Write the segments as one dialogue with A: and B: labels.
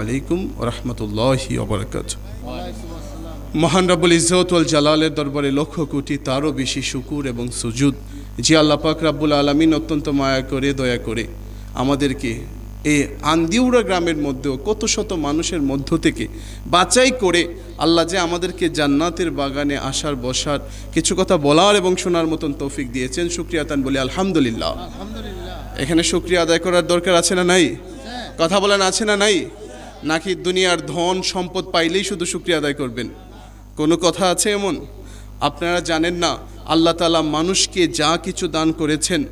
A: আলাইকুম রহমতুল্লাহি ওয়া বারাকাতুহু। মহান রব্বুল ইজ্জত ওয়াল জালালের দরবারে লক্ষ কোটি তারও বেশি শুকুর এবং সুজুদ যে আল্লাহ পাক রব্বুল আলামিন অত্যন্ত মায়া করে দয়া করে আমাদেরকে এই আন্দিউরা গ্রামের মধ্যেও কত শত মানুষের মধ্য থেকে বাছাই করে আল্লাহ যে আমাদেরকে জান্নাতের বাগানে আসার বসার কিছু কথা বলার এবং শোনার মতন তৌফিক দিয়েছেন, শুকরিয়া তান বলি আলহামদুলিল্লাহ। এখানে শুকরিয়া আদায় করার দরকার আছে না নাই? কথা বলেন আছে না নাই? নাকি দুনিয়ার ধন সম্পদ পাইলেই শুধু শুকরিয়া আদায় করবেন? কোনো কথা আছে এমন? আপনারা জানেন না আল্লাহ তাআলা মানুষকে যা কিছু দান করেছেন,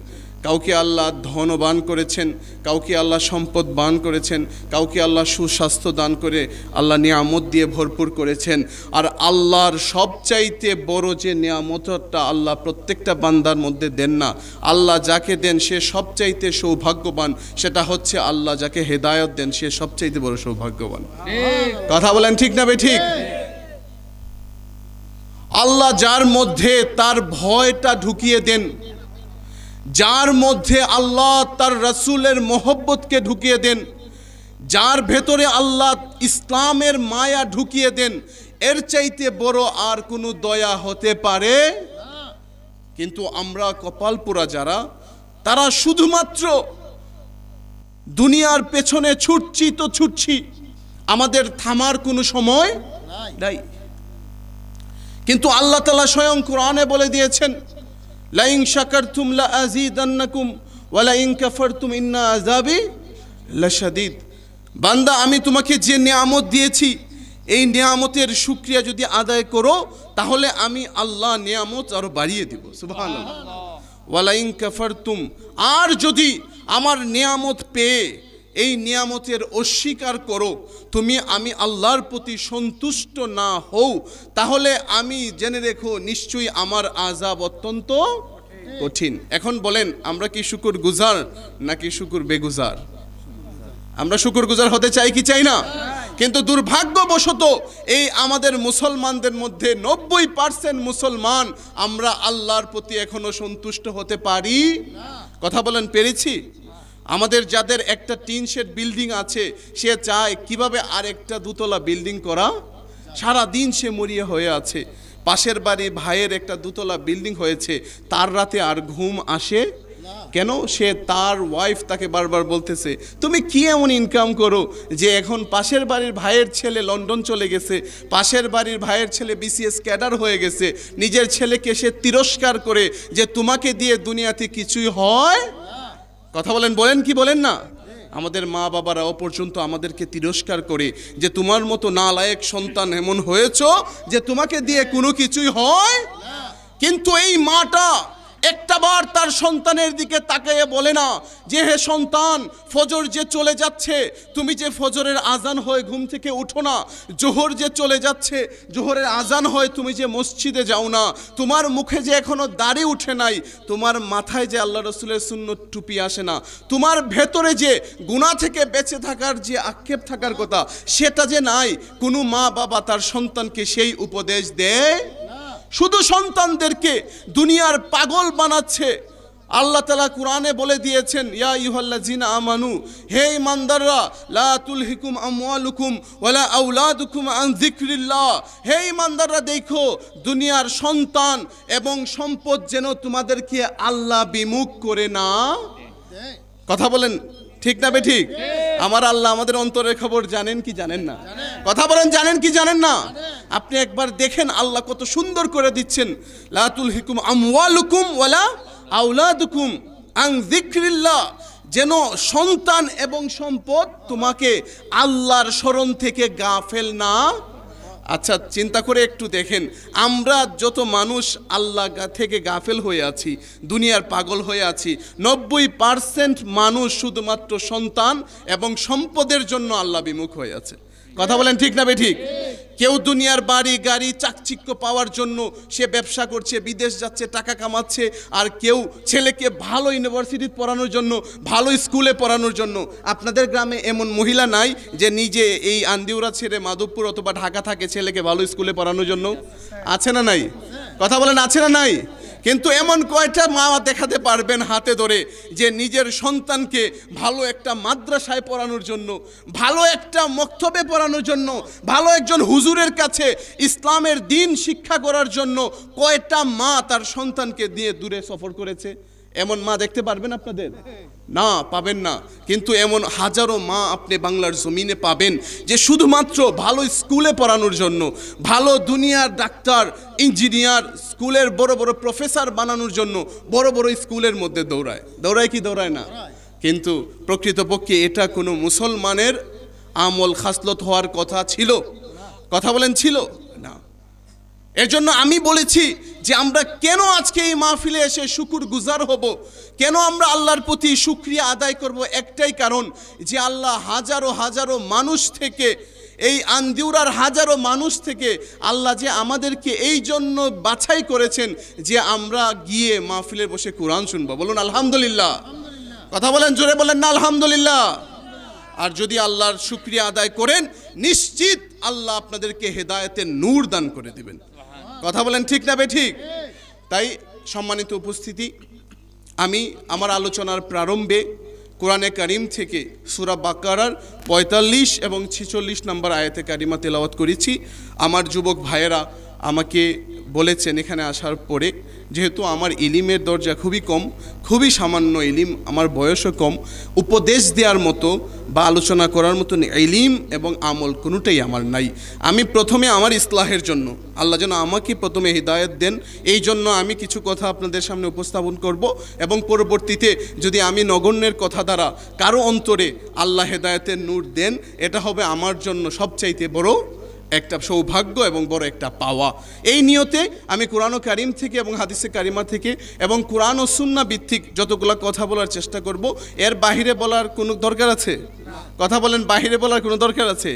A: কাউকে আল্লাহ ধনবান করেছেন, কাউকে আল্লাহ সম্পদবান করেছেন, কাউকে আল্লাহ সুস্বাস্থ্য দান করে আল্লাহ নিয়ামত দিয়ে ভরপুর করেছেন। আর আল্লাহর সবচাইতে বড় যে নিয়ামতটা আল্লাহ প্রত্যেকটা বান্দার মধ্যে দেন না, আল্লাহ যাকে দেন সে সবচাইতে সৌভাগ্যবান, সেটা হচ্ছে আল্লাহ যাকে হেদায়েত দেন সে সবচাইতে বড় সৌভাগ্যবান। কথা বলেন ঠিক না বেঠিক? আল্লাহ যার মধ্যে তার ভয়টা ঢুকিয়ে দেন, যার মধ্যে আল্লাহ তার রাসূলের মহব্বতকে ঢুকিয়ে দেন, যার ভেতরে আল্লাহ ইসলামের মায়া ঢুকিয়ে দেন, এর চাইতে বড় আর কোনো দয়া হতে পারে? কিন্তু আমরা কপালপোড়া যারা, তারা শুধুমাত্র দুনিয়ার পেছনে ছুটছি তো ছুটছি, আমাদের থামার কোনো সময় নাই। কিন্তু আল্লাহ তাআলা স্বয়ং কোরআনে বলে দিয়েছেন, লা ইন শাকারতুম লা আযীদান্নাকুম ওয়া লা ইন কাফারতুম ইন্না আযাবি লাশাদীদ। বান্দা, আমি তোমাকে যে নিয়ামত দিয়েছি এই নিয়ামতের শুকরিয়া যদি আদায় করো তাহলে আমি আল্লাহ নিয়ামত আরো বাড়িয়ে দিব। সুবহানাল্লাহ। ওয়া লা ইন কাফারতুম, আর যদি আমার নিয়ামত পেয়ে এই নিয়ামতের অস্বীকার করো, তুমি আমি আল্লাহর প্রতি সন্তুষ্ট না হও, তাহলে আমি জেনে রেখো নিশ্চয়ই আমার আযাব অত্যন্ত কঠিন। এখন বলেন, আমরা কি শুকর গুজার নাকি শুকর বেগুজার? আমরা শুকর গুজার হতে চাই কি চাই না? কিন্তু দুর্ভাগ্যবশত এই আমাদের মুসলমানদের মধ্যে 90% মুসলমান আমরা আল্লাহর প্রতি এখনো সন্তুষ্ট হতে পারি। কথা বলেন, পেরেছি? আমাদের যাদের একটা টিন শেড বিল্ডিং আছে, সে চায় কিভাবে আরেকটা দুতলা বিল্ডিং করা। সারা দিন সে মরিয়া হয়ে আছে। পাশের বাড়ি ভাইয়ের একটা দুতলা বিল্ডিং হয়েছে, তার রাতে আর ঘুম আসে কেন? সে তার ওয়াইফ তাকে বারবার বলতেছে, তুমি কি এমন ইনকাম করো যে এখন পাশের বাড়ির ভাইয়ের ছেলে লন্ডন চলে গেছে, পাশের বাড়ির ভাইয়ের ছেলে বিসিএস ক্যাডার হয়ে গেছে, নিজের ছেলেকে সে তিরস্কার করে যে তোমাকে দিয়ে দুনিয়াতে কিছুই হয়। কথা বলেন, বলেন কি বলেন না? আমাদের মা বাবারাও পর্যন্ত আমাদেরকে তিরস্কার করে যে তোমার মতো নালায়েক সন্তান এমন হয়েছো যে তোমাকে দিয়ে কোনো কিছুই হয়। কিন্তু এই মাটা একটাবার তার সন্তানের দিকে তাকিয়ে বলে না যে হে সন্তান, ফজর যে চলে যাচ্ছে, তুমি যে ফজরের আজান হয়ে ঘুম থেকে উঠো না, জোহর যে চলে যাচ্ছে, জোহরের আজান হয় তুমি যে মসজিদে যাও না, তোমার মুখে যে এখনো দাড়ি উঠে নাই, তোমার মাথায় যে আল্লাহ রসুলের সুন্নত টুপি আসে না, তোমার ভেতরে যে গুনাহ থেকে বেঁচে থাকার যে আক্ষেপ থাকার কথা সেটা যে নাই, কোনো মা বাবা তার সন্তানকে সেই উপদেশ দেয়? শুধু সন্তানদেরকে দুনিয়ার পাগল বানাচ্ছে। আল্লাহ তাআলা কোরআনে বলে দিয়েছেন, ইয়া আইয়ুহাল্লাযিনা আমানু, হে ঈমানদাররা, লা তুলহিকুম আমওয়ালুকুম ওয়ালা আওলাদুকুম আন যিকরিল্লাহ। হে ঈমানদাররা, দেখো দুনিয়ার সন্তান এবং সম্পদ যেন তোমাদেরকে আল্লাহ বিমুখ করে না। কথা বলেন ঠিক না বেঠিক? আমার আল্লাহ আমাদের অন্তরের খবর জানেন কি জানেন না? কথা বলেন, জানেন কি জানেন না? আপনি একবার দেখেন আল্লাহ কত সুন্দর করে দিচ্ছেন, লা তুলহিকুম আমওয়ালুকুম ওয়ালা আওলাদুকুম আন যিকরিল্লাহ, যেন সন্তান এবং সম্পদ তোমাকে আল্লাহর স্মরণ থেকে গাফেল না। আচ্ছা, চিন্তা করে একটু দেখেন, আমরা যত মানুষ আল্লাহ থেকে গাফেল হয়ে আছি, দুনিয়ার পাগল হয়ে আছি, 90% মানুষ শুধুমাত্র সন্তান এবং সম্পদের জন্য আল্লাহ বিমুখ হয়ে আছে। কথা বলেন ঠিক না বেঠিক? কেউ দুনিয়ার বাড়ি গাড়ি চাকচিক্য পাওয়ার জন্য সে ব্যবসা করছে, বিদেশ যাচ্ছে, টাকা কামাচ্ছে, আর কেউ ছেলেকে ভালো ইউনিভার্সিটিতে পড়ানোর জন্য, ভালো স্কুলে পড়ানোর জন্য। আপনাদের গ্রামে এমন মহিলা নাই যে নিজে এই আন্দিউরা ছেড়ে মাধবপুর অথবা ঢাকা থাকে ছেলেকে ভালো স্কুলে পড়ানোর জন্য? আছে না নাই? কথা বলেন, আছে না নাই? কিন্তু এমন কয়টা মা দেখাতে পারবেন হাতে ধরে যে নিজের সন্তানকে ভালো একটা মাদ্রাসায় পড়ানোর জন্য, ভালো একটা মক্তবে পড়ানোর জন্য, ভালো একজন হুজুরের কাছে ইসলামের দ্বীন শিক্ষা করার জন্য কয়টা মা তার সন্তানকে দিয়ে দূরে সফর করেছে? এমন মা দেখতে পারবেন আপনাদের? না, পাবেন না। কিন্তু এমন হাজারো মা আপনি বাংলার জমিনে পাবেন যে শুধুমাত্র ভালো স্কুলে পড়ানোর জন্য, ভালো দুনিয়ার ডাক্তার, ইঞ্জিনিয়ার, স্কুলের বড় বড় প্রফেসর বানানোর জন্য বড় বড় স্কুলের মধ্যে দৌড়ায়। দৌড়ায় কি দৌড়ায় না? কিন্তু প্রকৃতপক্ষে এটা কোনো মুসলমানের আমল খাসলত হওয়ার কথা ছিল? কথা বলেন ছিল না। এর জন্য আমি বলেছি যে আমরা কেন আজকে এই মাহফিলে এসে শুকুর গুজার হব, কেন আমরা আল্লাহর প্রতি শুকরিয়া আদায় করব? একটাই কারণ, যে আল্লাহ হাজারো হাজারো মানুষ থেকে, এই আন্দিউরার হাজারো মানুষ থেকে আল্লাহ যে আমাদেরকে এই জন্য বাছাই করেছেন যে আমরা গিয়ে মাহফিলে বসে কোরআন শুনবো। বলুন আলহামদুলিল্লাহ। কথা বলেন, জোরে বলেন না আলহামদুলিল্লাহ। আর যদি আল্লাহর শুকরিয়া আদায় করেন, নিশ্চিত আল্লাহ আপনাদেরকে হেদায়েতের নূর দান করে দিবেন। কথা বলেন ঠিক না বেঠিক? তাই সম্মানিত উপস্থিতি, আমি আমার আলোচনার প্রারম্ভে কোরআনে কারিম থেকে সূরা বাকারার ৪৫ এবং ৪৬ নম্বর আয়াতে কারিমা তেলাওয়াত করেছি। আমার যুবক ভাইয়েরা আমাকে বলেছেন এখানে আসার পরে, যেহেতু আমার ইলিমের দরজা খুবই কম, খুবই সামান্য ইলিম, আমার বয়সও কম, উপদেশ দেওয়ার মতো বা আলোচনা করার মতো ইলিম এবং আমল কোনোটাই আমার নাই। আমি প্রথমে আমার ইসলাহের জন্য, আল্লাহ যেন আমাকে প্রথমে হিদায়াত দেন, এই জন্য আমি কিছু কথা আপনাদের সামনে উপস্থাপন করব, এবং পরবর্তীতে যদি আমি নগণ্যের কথা দ্বারা কারো অন্তরে আল্লাহ হেদায়েতের নূর দেন, এটা হবে আমার জন্য সবচাইতে বড় একটা সৌভাগ্য এবং বড় একটা পাওয়া। এই নিয়তে আমি কোরআন ও কারিম থেকে এবং হাদিসে কারিমা থেকে এবং কোরআন ও সুন্নাহ ভিত্তিক যতগুলো কথা বলার চেষ্টা করব। এর বাহিরে বলার কোনো দরকার আছে? কথা বলেন, বাহিরে বলার কোনো দরকার আছে?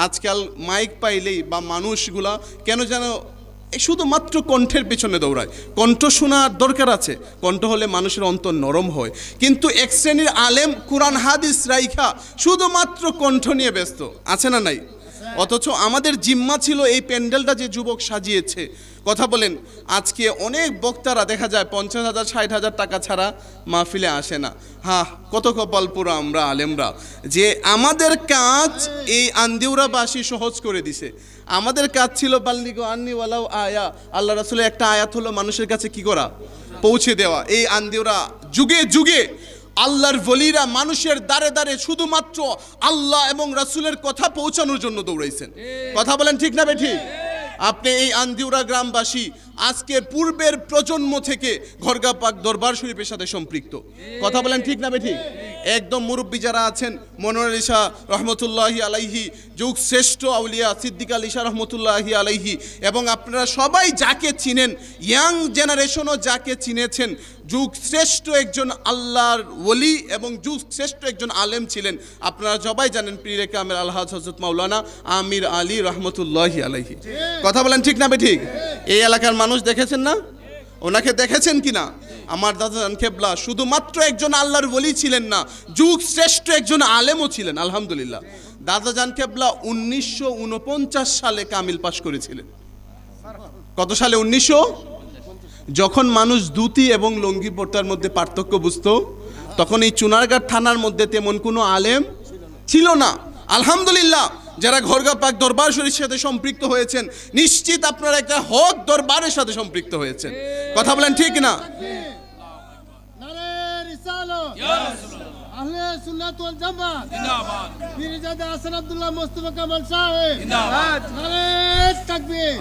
A: আজকাল মাইক পাইলেই বা মানুষগুলা কেন যেন শুধুমাত্র কণ্ঠের পেছনে দৌড়ায়। কণ্ঠ শোনার দরকার আছে, কণ্ঠ হলে মানুষের অন্তর নরম হয়। কিন্তু এক শ্রেণীর আলেম কোরআন হাদিস রাইখা শুধুমাত্র কণ্ঠ নিয়ে ব্যস্ত, আছে না নাই? অথচ আমাদের জিম্মা ছিল এই প্যান্ডেলটা যে যুবক সাজিয়েছে। কথা বলেন, আজকে অনেক বক্তারা দেখা যায় ৫০,০০০ ৬০,০০০ টাকা ছাড়া মাহফিলে আসে না। হ্যাঁ, কত কপাল পুরো আমরা আলেমরা যে আমাদের কাজ এই আন্দিউরাবাসী সহজ করে দিছে। আমাদের কাজ ছিল বাল্লিগো আন্নি ওয়ালাউ আয়া, আল্লাহ রাসূলের একটা আয়াত হলো মানুষের কাছে কি করা? পৌঁছে দেওয়া। এই আন্দিউরা যুগে যুগে আল্লাহর ওলিরা মানুষের দ্বারে দ্বারে শুধুমাত্র আল্লাহ এবং রাসূলের কথা পৌঁছানোর জন্য দৌড়াইছেন। কথা বলেন ঠিক না বেঠিক? আপনি এই আন্দিউরা গ্রামবাসী আজকের পূর্বের প্রজন্ম থেকে ঘরগা পাক দরবার শরীফের সাথে সম্পৃক্ত। কথা বলেন ঠিক না বেঠিক? একদম মুরব্বী যারা আছেন, মনোয়ার ঈশা রহমতুল্লাহি আলাইহি, যুগ শ্রেষ্ঠ আউলিয়া সিদ্দিক আলী ঈশা রহমতুল্লাহি আলাইহি, এবং আপনারা সবাই যাকে চিনেন, ইয়াং জেনারেশনও যাকে চিনেছেন, যুগ শ্রেষ্ঠ একজন আল্লাহর ওলি এবং যুগ শ্রেষ্ঠ একজন আলেম ছিলেন। আপনারা সবাই জানেন পীরে কামেল আলহাজ হযরত মাওলানা আমির আলী রহমতুল্লাহি আলাইহি। কথা বলেন ঠিক না বেঠিক? এই এলাকার মানুষ দেখেছেন না? ওনাকে দেখেছেন কি না? আমার দাদা জান কেবলা শুধুমাত্র একজন আল্লাহর ওলি ছিলেন না, যুগ শ্রেষ্ঠ একজন আলেমও ছিলেন। আলহামদুলিল্লাহ। দাদা জান কেবলা 1949 সালে কামিল পাশ করেছিলেন। কত সালে? 1900। যখন মানুষ ধুতি এবং লুঙ্গি পড়তার মধ্যে পার্থক্য বুঝতো, তখন এই চুনারঘাট থানার মধ্যে তেমন কোনো আলেম ছিল না। আলহামদুলিল্লাহ, যারা ঘরগা পাক দরবার শরীফের সাথে সম্পৃক্ত হয়েছেন, নিশ্চিত আপনারা একটা হক দরবারের সাথে সম্পৃক্ত হয়েছেন। কথা বলেন ঠিক না?
B: আহলে সুন্নাত ওয়াল জামাত জিন্দাবাদ। পীরজাদা হাসান আব্দুল্লাহ মুস্তাফা কামাল সাহেব জিন্দাবাদ। নারে তাকবীর।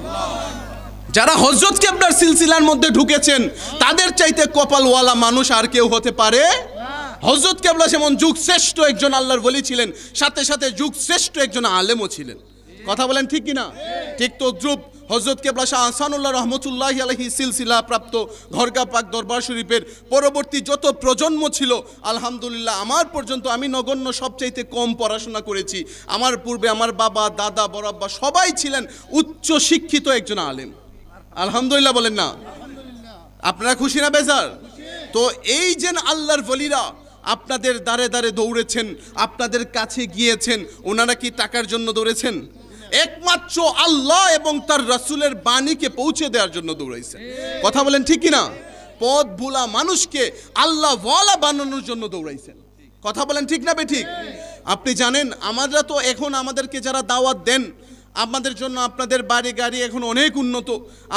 A: যারা হযরত কেবলার সিলসিলার মধ্যে ঢুকেছেন, তাদের চাইতে কপালওয়ালা মানুষ আর কেউ হতে পারে? হযরত কেবলা যেমন যুগ শ্রেষ্ঠ একজন আল্লাহর ওলি ছিলেন, সাথে সাথে যুগ শ্রেষ্ঠ একজন আলেমও ছিলেন। কথা বলেন ঠিক কিনা? ঠিক তদ্রুপ হযরত কেবলা শাহ আহসানুল্লাহ রহমতুল্লাহি আলাইহি সিলসিলা প্রাপ্ত ঘরগা পাক দরবার শরীফের পরবর্তী যত প্রজন্ম ছিল, আলহামদুলিল্লাহ আমার পর্যন্ত আমি নগণ্য সবচাইতে কম পড়াশোনা করেছি। আমার পূর্বে আমার বাবা, দাদা, বড়াব্বা সবাই ছিলেন উচ্চ শিক্ষিত একজন আলেম। আলহামদুলিল্লাহ বলেন না? আপনারা খুশি না বেজার? তো এই যে আল্লাহর ওলিরা আপনাদের দ্বারে দ্বারে দৌড়েছেন, আপনাদের কাছে গিয়েছেন, ওনারা কি টাকার জন্য দৌড়েছেন? একমাত্র আল্লাহ এবং তার রাসূলের বাণীকে পৌঁছে দেওয়ার জন্য দৌড়াইছেন। কথা বলেন ঠিক কিনা? পথ ভোলা মানুষকে আল্লাহ ওয়ালা বানানোর জন্য দৌড়াইছেন। কথা বলেন ঠিক না বেঠিক? আপনি জানেন আমরা তো এখন আমাদেরকে যারা দাওয়াত দেন, আমাদের জন্য আপনাদের বাড়ি গাড়ি এখন অনেক উন্নত,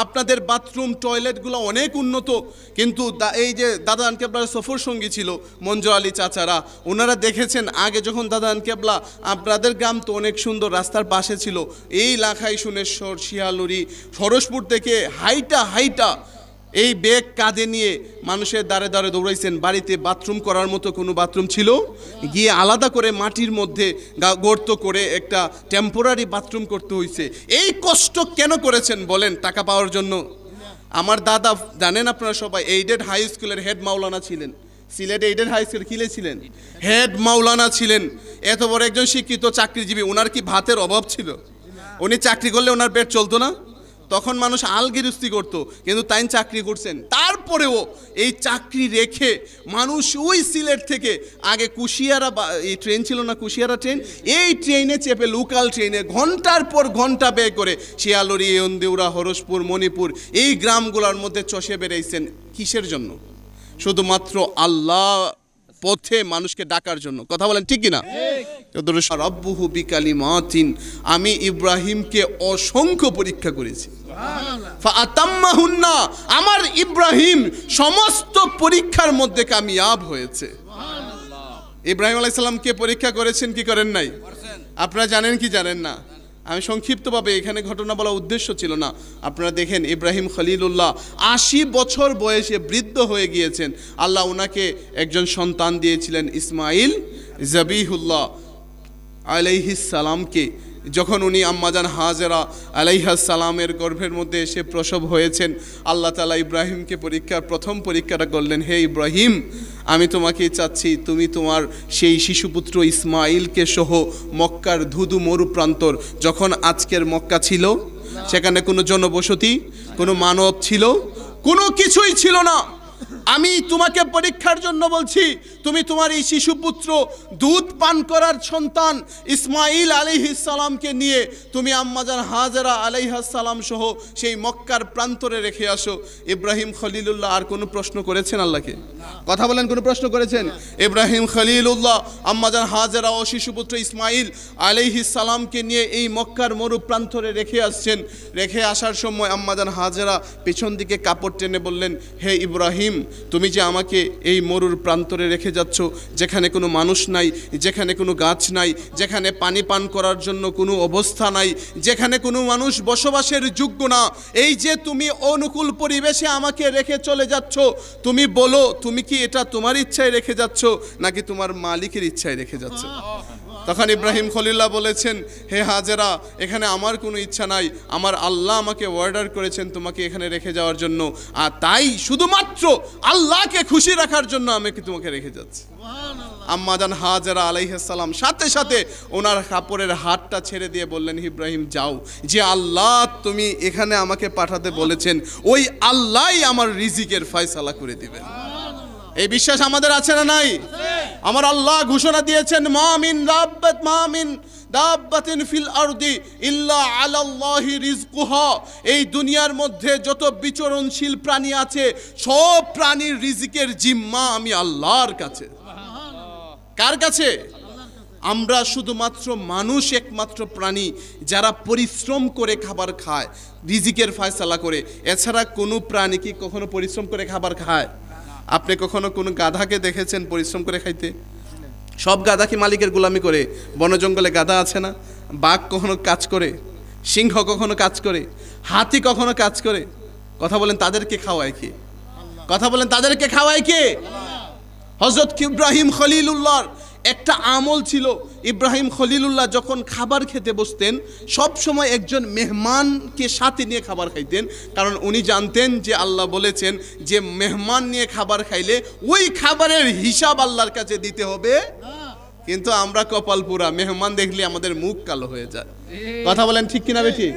A: আপনাদের বাথরুম টয়লেটগুলো অনেক উন্নত, কিন্তু এই যে দাদান কেবলার সফর সঙ্গী ছিল মঞ্জু আলী চাচারা, ওনারা দেখেছেন আগে যখন দাদান কেবলা আপনাদের গ্রাম তো অনেক সুন্দর রাস্তার পাশে ছিল, এই লাখাই সুনেশ্বর শিয়ালুরি সরসপুর থেকে হাইটা এই ব্যাগ কাঁধে নিয়ে মানুষের দ্বারে দ্বারে দৌড়াইছেন। বাড়িতে বাথরুম করার মতো কোনো বাথরুম ছিল, গিয়ে আলাদা করে মাটির মধ্যে গর্ত করে একটা টেম্পোরারি বাথরুম করতে হয়েছে। এই কষ্ট কেন করেছেন বলেন? টাকা পাওয়ার জন্য? আমার দাদা জানেন আপনারা সবাই এইডেড হাই স্কুলের হেড মাওলানা ছিলেন। সিলেট এইডেড হাই স্কুল কিলে ছিলেন, হেড মাওলানা ছিলেন। এত বড় একজন শিক্ষিত চাকরিজীবী, ওনার কি ভাতের অভাব ছিল? উনি চাকরি করলে ওনার পেট চলতো না? তখন মানুষ আলগিরুস্তি করতো, কিন্তু তাই চাকরি করছেন। তারপরেও এই চাকরি রেখে মানুষ ওই সিলেট থেকে আগে কুশিয়ারা এই ট্রেন ছিল না, কুশিয়ারা ট্রেন, এই ট্রেনে চেপে লোকাল ট্রেনে ঘন্টার পর ঘন্টা ব্যয় করে শিয়ালুরি, এন্দেউরা, হরসপুর, মণিপুর এই গ্রামগুলোর মধ্যে চষে বেড়াইছেন। কিসের জন্য? শুধুমাত্র আল্লাহ পথে মানুষকে ডাকার জন্য। কথা বলেন ঠিক কিনা? রব্বুহু বিকালিমাতিন, আমি ইব্রাহিমকে অসংখ্য পরীক্ষা করেছি। ফাআতাম্মাহুন্না, আমার ইব্রাহিম সমস্ত পরীক্ষার মধ্যে কামিয়াব হয়েছে। ইব্রাহিম আলাইহিস সালামকে পরীক্ষা করেছেন কি করেন নাই? আপনারা জানেন কি জানেন না? আমি সংক্ষিপ্তভাবে এখানে ঘটনা বলা উদ্দেশ্য ছিল না। আপনারা দেখেন ইব্রাহিম খলিলুল্লাহ 80 বছর বয়সে বৃদ্ধ হয়ে গিয়েছেন। আল্লাহ ওনাকে একজন সন্তান দিয়েছিলেন ইসমাইল জবিহুল্লাহ আলাইহিস সালামকে। যখন উনি আম্মাজান হাজেরা আলাইহাস সালামের গর্ভের মধ্যে এসে প্রসব হয়েছেন, আল্লাহ তাআলা ইব্রাহিমকে প্রথম পরীক্ষাটা করলেন, হে ইব্রাহিম, আমি তোমাকে চাচ্ছি তুমি তোমার সেই শিশুপুত্র ইসমাইলকে সহ মক্কার ধুধু মরু প্রান্তর, যখন আজকের মক্কা ছিল সেখানে কোনো জনবসতি, কোনো মানব ছিল, কোনো কিছুই ছিল না। আমি তোমাকে পরীক্ষার জন্য বলছি, তুমি তোমার এই শিশুপুত্র দুধ পান করার সন্তান ইসমাইল আলাইহিস সালামকে নিয়ে তুমি আম্মাজান হাজেরা আলাইহাস সালাম সহ সেই মক্কার প্রান্তরে রেখে আসো। ইব্রাহিম খলিলুল্লাহ আর কোনো প্রশ্ন করেছেন আল্লাহকে? কথা বলেন, কোনো প্রশ্ন করেছেন? ইব্রাহিম খলিলুল্লাহ আম্মাজান হাজেরা ও শিশুপুত্র ইসমাইল আলাইহিস সালামকে নিয়ে এই মক্কার মরু প্রান্তরে রেখে আসছেন। রেখে আসার সময় আম্মাজান হাজেরা পেছন দিকে কাপড় টেনে বললেন, হে ইব্রাহিম, তুমি যে আমাকে এই মরুর প্রান্তরে রেখে যাচ্ছ, যেখানে কোনো মানুষ নাই, যেখানে কোনো গাছ নাই, যেখানে পানি পান করার জন্য কোনো অবস্থা নাই, যেখানে কোনো মানুষ বসবাসের যোগ্য না, এই যে তুমি অনুকূল পরিবেশে আমাকে রেখে চলে যাচ্ছ, তুমি বলো তুমি কি এটা তোমার ইচ্ছায় রেখে যাচ্ছ নাকি তোমার মালিকের ইচ্ছায় রেখে যাচ্ছ? তখন ইব্রাহিম খলিল্লাহ বলেছেন, হে হাজেরা, এখানে আমার কোনো ইচ্ছা নাই, আমার আল্লাহ আমাকে অর্ডার করেছেন তোমাকে এখানে রেখে যাওয়ার জন্য, আর তাই শুধুমাত্র আল্লাহকে খুশি রাখার জন্য আমি তোমাকে রেখে যাচ্ছি। আম্মাজান হাজেরা আলাইহিস সালাম সাথে সাথে ওনার কাপড়ের হাতটা ছেড়ে দিয়ে বললেন, ইব্রাহিম যাও, যে আল্লাহ তুমি এখানে আমাকে পাঠাতে বলেছেন ওই আল্লাহই আমার রিজিকের ফয়সালা করে দিবেন। এই বিশ্বাস আমাদের আছে না নাই? আমার আল্লাহ ঘোষণা দিয়েছেন, মা মিন দাব্বাতিন ফিল আরদি ইল্লা আলাল্লাহি রিজকুহা, এই দুনিয়ার মধ্যে যত বিচরণশীল প্রাণী আছে সব প্রাণীর রিজিকের জিম্মা আমি আল্লাহর কাছে। কার কাছে? আমরা শুধুমাত্র মানুষ একমাত্র প্রাণী যারা পরিশ্রম করে খাবার খায়, রিজিকের ফয়সালা করে। এছাড়া কোনো প্রাণী কি কখনো পরিশ্রম করে খাবার খায়? আপনি কখনো কোনো গাধাকে দেখেছেন পরিশ্রম করে খাইতে? সব গাধা কি মালিকের গোলামি করে? বন জঙ্গলে গাধা আছে না? বাঘ কখনো কাজ করে? সিংহ কখনো কাজ করে? হাতি কখনো কাজ করে? কথা বলেন তাদেরকে খাওয়ায় কে? কথা বলেন তাদেরকে খাওয়ায় কে? হযরত ইব্রাহিম খলিলুল্লাহর একটা আমল ছিল, ইব্রাহিম খলিলুল্লাহ যখন খাবার খেতে বসতেন সব সময় একজন মেহমানকে সাথে নিয়ে খাবার খাইতেন, কারণ উনি জানতেন যে আল্লাহ বলেছেন যে মেহমান নিয়ে খাবার খাইলে ওই খাবারের হিসাব আল্লাহর কাছে দিতে হবে। কিন্তু আমরা কপাল পুরা, মেহমান দেখলে আমাদের মুখ কালো হয়ে যায়। কথা বলেন ঠিক কিনা বেঠিক?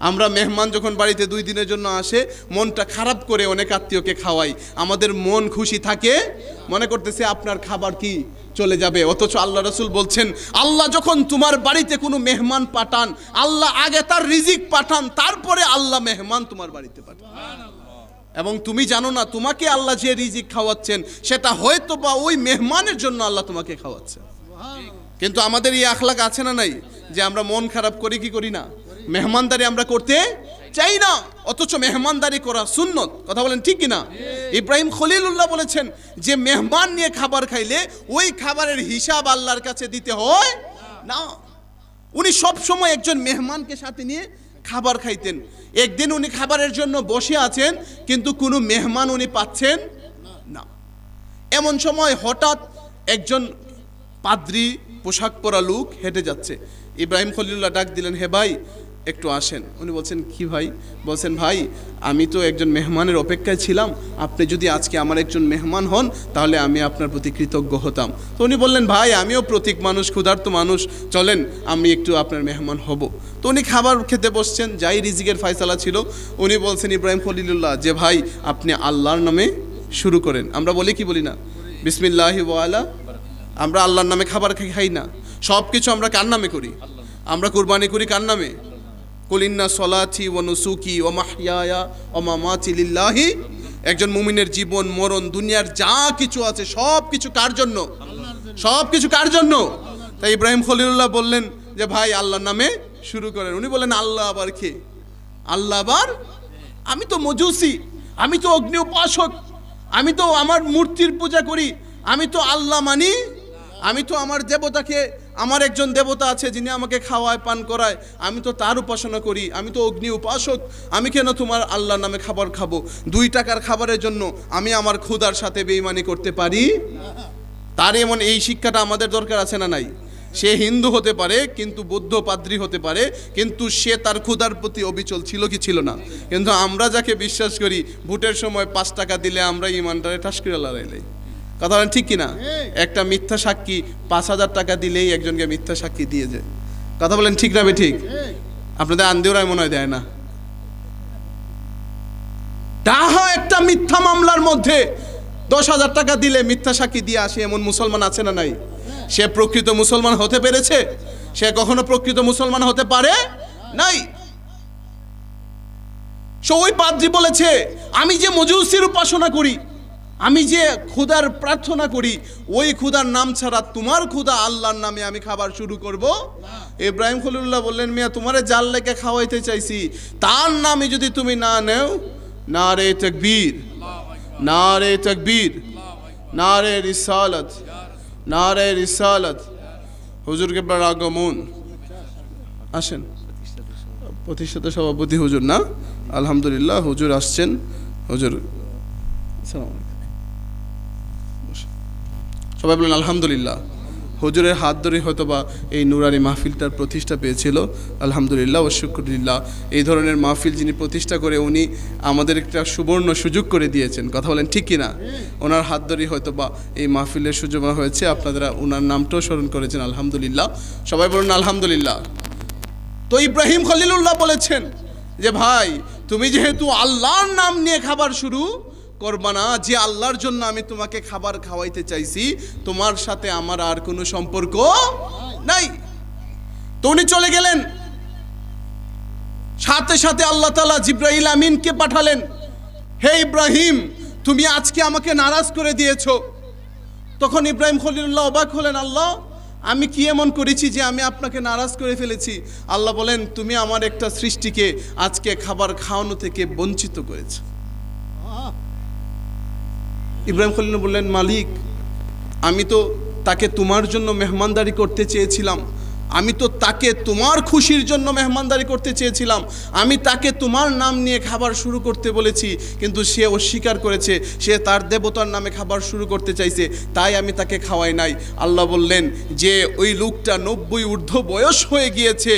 A: আমরা মেহমান যখন বাড়িতে 2 দিনের জন্য আসে, মনটা খারাপ করে অনেক আত্মীয়কে খাওয়াই, আমাদের মন খুশি থাকে, মনে করতেছে আপনার খাবার কি চলে যাবে। অথচ আল্লাহ রাসূল বলছেন, আল্লাহ যখন তোমার বাড়িতে কোনো মেহমান পাঠান, আল্লাহ আগে তার রিজিক পাঠান, তারপরে আল্লাহ মেহমান তোমার বাড়িতে পাঠান। এবং তুমি জানো না তোমাকে আল্লাহ যে রিজিক খাওয়াচ্ছেন সেটা হয়তো বা ওই মেহমানের জন্য আল্লাহ তোমাকে খাওয়াচ্ছে। কিন্তু আমাদের এই আখলাক আছে না নাই, যে আমরা মন খারাপ করি কি করি না, মেহমানদারি আমরা করতে চাই না, অথচ মেহমানদারি করা সুন্নত। কথা বলেন ঠিক কিনা? ইব্রাহিম খলিলুল্লাহ বলেছেন যে মেহমান নিয়ে খাবার খাইলে ওই খাবারের হিসাব আল্লাহর কাছে দিতে হয় না। উনি সব সময় একজন মেহমানকে সাথে নিয়ে খাবার খাইতেন। একদিন উনি খাবারের জন্য বসে আছেন, কিন্তু কোনো মেহমান উনি পাচ্ছেন না। এমন সময় হঠাৎ একজন পাদ্রী পোশাক পরা লোক হেঁটে যাচ্ছে। ইব্রাহিম খলিলুল্লাহ ডাক দিলেন, হে ভাই একটু আসেন। উনি বলছেন, কি ভাই? বলছেন, ভাই আমি তো একজন মেহমানের অপেক্ষায় ছিলাম, আপনি যদি আজকে আমার একজন মেহমান হন তাহলে আমি আপনার প্রতি কৃতজ্ঞ হতাম। তো উনি বললেন, ভাই আমিও প্রতীক মানুষ, ক্ষুধার্ত মানুষ, চলেন আমি একটু আপনার মেহমান হব। তো উনি খাবার খেতে বসছেন, যাই রিজিকের ফয়সালা ছিল। উনি বলছেন ইব্রাহিম খলিলুল্লাহ যে ভাই আপনি আল্লাহর নামে শুরু করেন। আমরা বলি কি বলি না, বিসমিল্লাহি ওয়া আলা। আমরা আল্লাহর নামে খাবার খাই না, সব কিছু আমরা কার নামে করি? আমরা কুরবানি করি কার নামে? কুল ইন্না সলাতি ওয়া নুসুকি ওয়া মাহইয়ায়া ওয়া মামাতি লিল্লাহি। একজন মুমিনের জীবন মরণ দুনিয়ার যা কিছু আছে সব কিছু কার জন্য? সব কিছু কার জন্য? তাই ইব্রাহিম খলিলুল্লাহ বললেন যে ভাই আল্লাহর নামে শুরু করেন। উনি বললেন, আল্লাহ আবার কে? আল্লাহ আবার? আমি তো মজুসি, আমি তো অগ্নি উপাসক, আমি তো আমার মূর্তির পূজা করি, আমি তো আল্লাহ মানি, আমি তো আমার দেবতাকে, আমার একজন দেবতা আছে যিনি আমাকে খাওয়ায় পান করায়, আমি তো তার উপাসনা করি, আমি তো অগ্নি উপাসক, আমি কেন তোমার আল্লাহর নামে খাবার খাবো? 2 টাকার খাবারের জন্য আমি আমার ক্ষুধার সাথে বেঈমানি করতে পারি? তার এমন এই শিক্ষাটা আমাদের দরকার আছে না নাই? সে হিন্দু হতে পারে, কিন্তু বৌদ্ধ পাদ্রী হতে পারে, কিন্তু সে তার ক্ষুধার প্রতি অবিচল ছিল কি ছিল না? কিন্তু আমরা যাকে বিশ্বাস করি, ভোটের সময় 5 টাকা দিলে আমরা ইমানটারে ঠাস করে লড়াইলে। কথা বলেন ঠিক কিনা? একটা মিথ্যা সাক্ষী 5000 টাকা দিলেই একজনকে মিথ্যা সাক্ষী দিয়ে যায়। কথা বলেন ঠিক না বে ঠিক? আপনাদের আন্দিওরাই মনে হয় দেয় না। তাহা একটা মিথ্যা মামলার মধ্যে 10,000 টাকা দিলে মিথ্যা সাক্ষী দিয়ে আসে, এমন মুসলমান আছে না নাই? সে প্রকৃত মুসলমান হতে পেরেছে? সে কখনো প্রকৃত মুসলমান হতে পারে নাই। ওই পাদ্রী বলেছে, আমি যে মজুসির উপাসনা করি, আমি যে ক্ষুধার প্রার্থনা করি, ওই ক্ষুধার নাম ছাড়া তোমার ক্ষুধা আল্লাহর নামে আমি খাবার শুরু করব। ইব্রাহিম খলিলুল্লাহ বললেন, মিয়া তোমারে জাল লেগে খাওয়াইতে চাইছি, তার নামে যদি তুমি না নেও, নারে তাকবীর, নারে তাকবীর, নারে রিসালাত, নারে রিসালাত। হুজুর কেবলার আগমন। আসেন, প্রতিষ্ঠাতা সভাপতি হুজুর না? আলহামদুলিল্লাহ হুজুর আসছেন। হুজুর সবাই বলেন আলহামদুলিল্লাহ। হুজুরের হাত ধরে হয়তোবা এই নুরানি মাহফিলটার প্রতিষ্ঠা পেয়েছিল। আলহামদুলিল্লাহ ও শুকরিল্লাহ। এই ধরনের মাহফিল যিনি প্রতিষ্ঠা করে উনি আমাদের একটা সুবর্ণ সুযোগ করে দিয়েছেন। কথা বলেন ঠিক কিনা? ওনার হাত ধরে হয়তোবা এই মাহফিলের সুযোগ হয়েছে, আপনারা ওনার নামটাও স্মরণ করেছেন। আলহামদুলিল্লাহ, সবাই বলুন আলহামদুলিল্লাহ। তো ইব্রাহিম খলিলুল্লাহ বলেছেন যে ভাই তুমি যেহেতু আল্লাহর নাম নিয়ে খাবার শুরু করবা না, যে আল্লাহর জন্য আমি তোমাকে খাবার খাওয়াইতে চাইছি, তোমার সাথে আমার আর কোনো সম্পর্ক নাই। তো উনি চলে গেলেন। সাথে সাথে আল্লাহ তাআলা জিবরাইল আমিনকে পাঠালেন, হে ইব্রাহিম তুমি আজকে আমাকে নারাজ করে দিয়েছো। তখন ইব্রাহিম খলিলুল্লাহ অবাক হলেন, আল্লাহ আমি কি এমন করেছি যে আমি আপনাকে নারাজ করে ফেলেছি? আল্লাহ বলেন, তুমি আমার একটা সৃষ্টিকে আজকে খাবার খাওয়ানো থেকে বঞ্চিত করেছো। ইব্রাহিম খলিল বললেন, মালিক আমি তো তাকে তোমার জন্য মেহমানদারি করতে চেয়েছিলাম, আমি তো তাকে তোমার খুশির জন্য মেহমানদারি করতে চেয়েছিলাম, আমি তাকে তোমার নাম নিয়ে খাবার শুরু করতে বলেছি, কিন্তু সে অস্বীকার করেছে, সে তার দেবতার নামে খাবার শুরু করতে চাইছে, তাই আমি তাকে খাওয়াই নাই। আল্লাহ বললেন যে ওই লোকটা 90 ঊর্ধ্ব বয়স হয়ে গিয়েছে,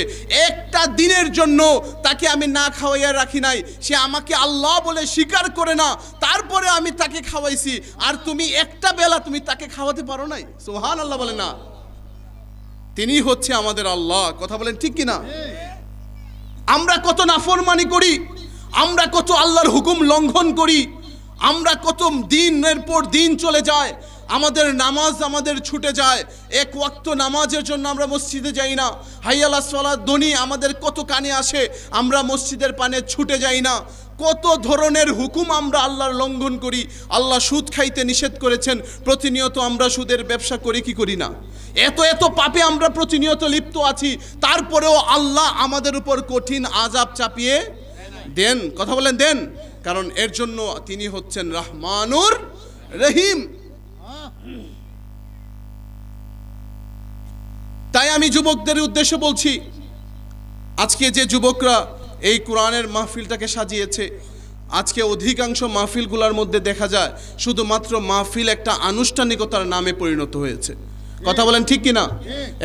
A: একটা দিনের জন্য তাকে আমি না খাওয়াইয়া রাখি নাই, সে আমাকে আল্লাহ বলে স্বীকার করে না, তারপরে আমি তাকে খাওয়াইছি, আর তুমি একটা বেলা তুমি তাকে খাওয়াতে পারো নাই। সুবহানাল্লাহ বলে না, তিনি হচ্ছে আমাদের আল্লাহ। কথা বলেন ঠিক কিনা? আমরা কত নাফরমানি করি, আমরা কত আল্লাহর হুকুম লঙ্ঘন করি, আমরা কত দিনের পর দিন চলে যায়, আমাদের নামাজ আমাদের ছুটে যায়, এক ওয়াক্ত নামাজের জন্য আমরা মসজিদে যাই না, হাইয়া আলাস সালাত ধ্বনি আমাদের কত কানে আসে, আমরা মসজিদের পানে ছুটে যাই না। কত ধরনের হুকুম আমরা আল্লাহর লঙ্ঘন করি। আল্লাহ সুদ খাইতে নিষেধ করেছেন, প্রতিনিয়ত আমরা সুদের ব্যবসা করি কি করি না? এত এত পাপে আমরা প্রতিনিয়ত লিপ্ত আছি, তারপরেও আল্লাহ আমাদের উপর কঠিন আযাব চাপিয়ে দেন। কথা বলেন দেন, কারণ এর জন্য তিনি হচ্ছেন রহমানুর রহিম। তাই আমি যুবকদের উদ্দেশ্যে বলছি, আজকে যে যুবকরা এই কোরআনের মাহফিলটাকে সাজিয়েছে, আজকে অধিকাংশ মাহফিলগুলোর মধ্যে দেখা যায় শুধুমাত্র মাহফিল একটা আনুষ্ঠানিকতার নামে পরিণত হয়েছে। কথা বলেন ঠিক কিনা?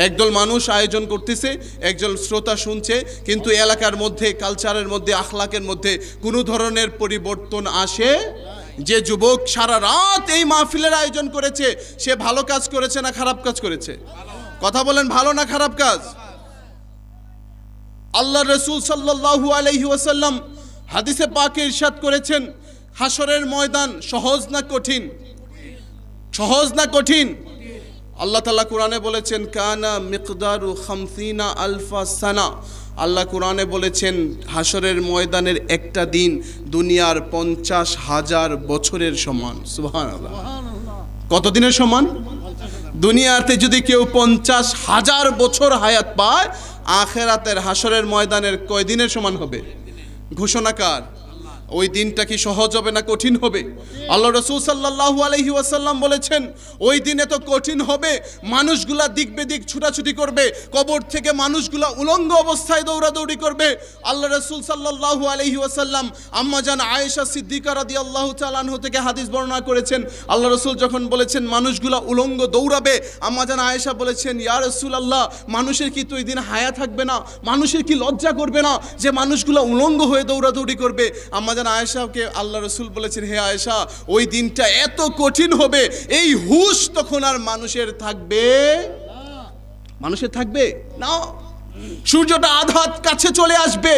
A: একদল মানুষ আয়োজন করতেছে, একজন শ্রোতা শুনছে, কিন্তু এলাকার মধ্যে, কালচারের মধ্যে, আখলাকের মধ্যে কোনো ধরনের পরিবর্তন আসে। যে যুবক সারা রাত এই মাহফিলের আয়োজন করেছে, সে ভালো কাজ করেছে না খারাপ কাজ করেছে? কথা বলেন, ভালো না খারাপ কাজ? আল্লাহ রসুল সাল্লাল্লাহু আলাইহি ওয়াসাল্লাম হাদিসে পাকে ইরশাদ করেছেন, হাসরের ময়দান সহজ না কঠিন? সহজ না কঠিন? আল্লাহ তাআলা কোরআনে বলেছেন, কানা মিকদারু 50 আলফা সানা। আল্লাহ কোরআনে বলেছেন, হাসরের ময়দানের একটা দিন দুনিয়ার 50,000 বছরের সমান। সুবহানাল্লাহ। কত দিনের সমান? দুনিয়াতে যদি কেউ 50,000 বছর হায়াত পায়, আখেরাতের হাসরের ময়দানের কয় দিনের সমান হবে? ঘোষণাকার। ওই দিনটা কি সহজ হবে না কঠিন হবে? আল্লাহ রাসূল সাল্লাল্লাহু আলাইহি ওয়াসাল্লাম বলেছেন, ওই দিন এত কঠিন হবে, মানুষগুলা দিক বেদিক ছুটাছুটি করবে, কবর থেকে মানুষগুলা উলঙ্গ অবস্থায় দৌড়াদৌড়ি করবে। আল্লাহ রাসূল সাল্লাল্লাহু আলাইহি ওয়াসাল্লাম আম্মা জান আয়েশা সিদ্দিকা রাদিয়াল্লাহু তাআলা আনহা থেকে হাদিস বর্ণনা করেছেন, আল্লাহ রাসূল যখন বলেছেন মানুষগুলা উলঙ্গ দৌড়াবে, আম্মা জান আয়েশা বলেছেন, ইয়া রাসূলুল্লাহ, মানুষের কি তো ওই দিন হায়া থাকবে না? মানুষের কি লজ্জা করবে না যে মানুষগুলা উলঙ্গ হয়ে দৌড়াদৌড়ি করবে? আম্মা জান আয়েশাকে আল্লাহ রসুল বলেছেন, হে আয়েশা, ওই দিনটা এত কঠিন হবে, এই হুঁশ তখন আর মানুষের থাকবে? মানুষের থাকবে না। সূর্যটা আধাত কাছে চলে আসবে।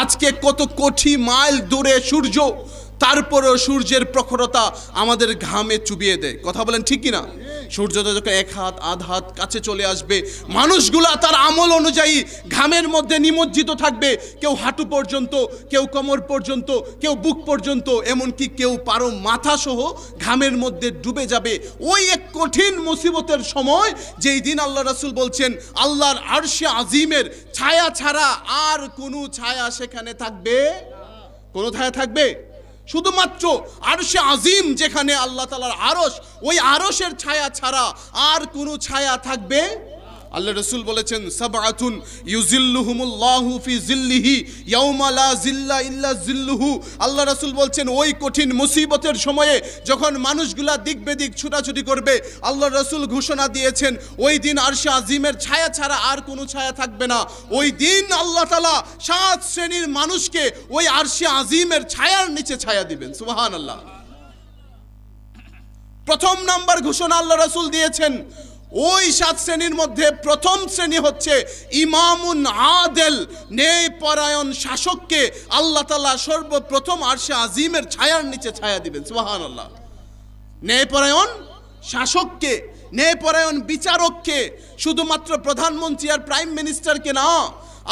A: আজকে কত কোটি মাইল দূরে সূর্য, তারপরেও সূর্যের প্রখরতা আমাদের ঘামে চুবিয়ে দেয়। কথা বলেন ঠিক কিনা? সূর্যটা যখন এক হাত আধ হাত কাছে চলে আসবে, মানুষগুলা তার আমল অনুযায়ী ঘামের মধ্যে নিমজ্জিত থাকবে। কেউ হাঁটু পর্যন্ত, কেউ কোমর পর্যন্ত, কেউ বুক পর্যন্ত, এমনকি কেউ পারো মাথা সহ ঘামের মধ্যে ডুবে যাবে। ওই এক কঠিন মুসিবতের সময়, যেই দিন আল্লাহ রাসূল বলছেন আল্লাহর আরশে আজিমের ছায়া ছাড়া আর কোনো ছায়া সেখানে থাকবে? কোনো ছায়া থাকবে? শুধুমাত্র আরশে আজিম যেখানে আল্লাহ তাআলার আরশ, ওই আরশের ছায়া ছাড়া আর কোনো ছায়া থাকবে? আল্লাহ রাসূল বলেছেন, সাবআতুন ইউজিল্লুহুমুল্লাহু ফি জিল্লিহি ইয়াউমা লা জিল্লা ইল্লা জিল্লুহু। আল্লাহ রাসূল বলছেন, ওই কঠিন মুসিবতের সময়ে যখন মানুষগুলা দিক বেদিক ছুটাছুটি করবে, আল্লাহ রাসূল ঘোষণা দিয়েছেন, ওই দিন আরশে আজিমের ছায়া ছাড়া আর কোনো ছায়া থাকবে না। ওই দিন আল্লাহ তাআলা 7 শ্রেণীর মানুষকে ওই আরশে আজিমের ছায়ার নিচে ছায়া দিবেন। সুবহানাল্লাহ। প্রথম নাম্বার ঘোষণা আল্লাহ রাসূল দিয়েছেন, ওই 7 শ্রেণীর মধ্যে প্রথম শ্রেণী হচ্ছে ইমামুন আদেল, ন্যায়পরায়ণ শাসককে আল্লাহ তাআলা সর্বপ্রথম আরশে আজিমের ছায়ার নিচে ছায়া দিবেন। সুবহানাল্লাহ। ন্যায়পরায়ণ শাসককে, ন্যায়পরায়ণ বিচারককে, শুধুমাত্র প্রধানমন্ত্রী আর প্রাইম মিনিস্টারকে না।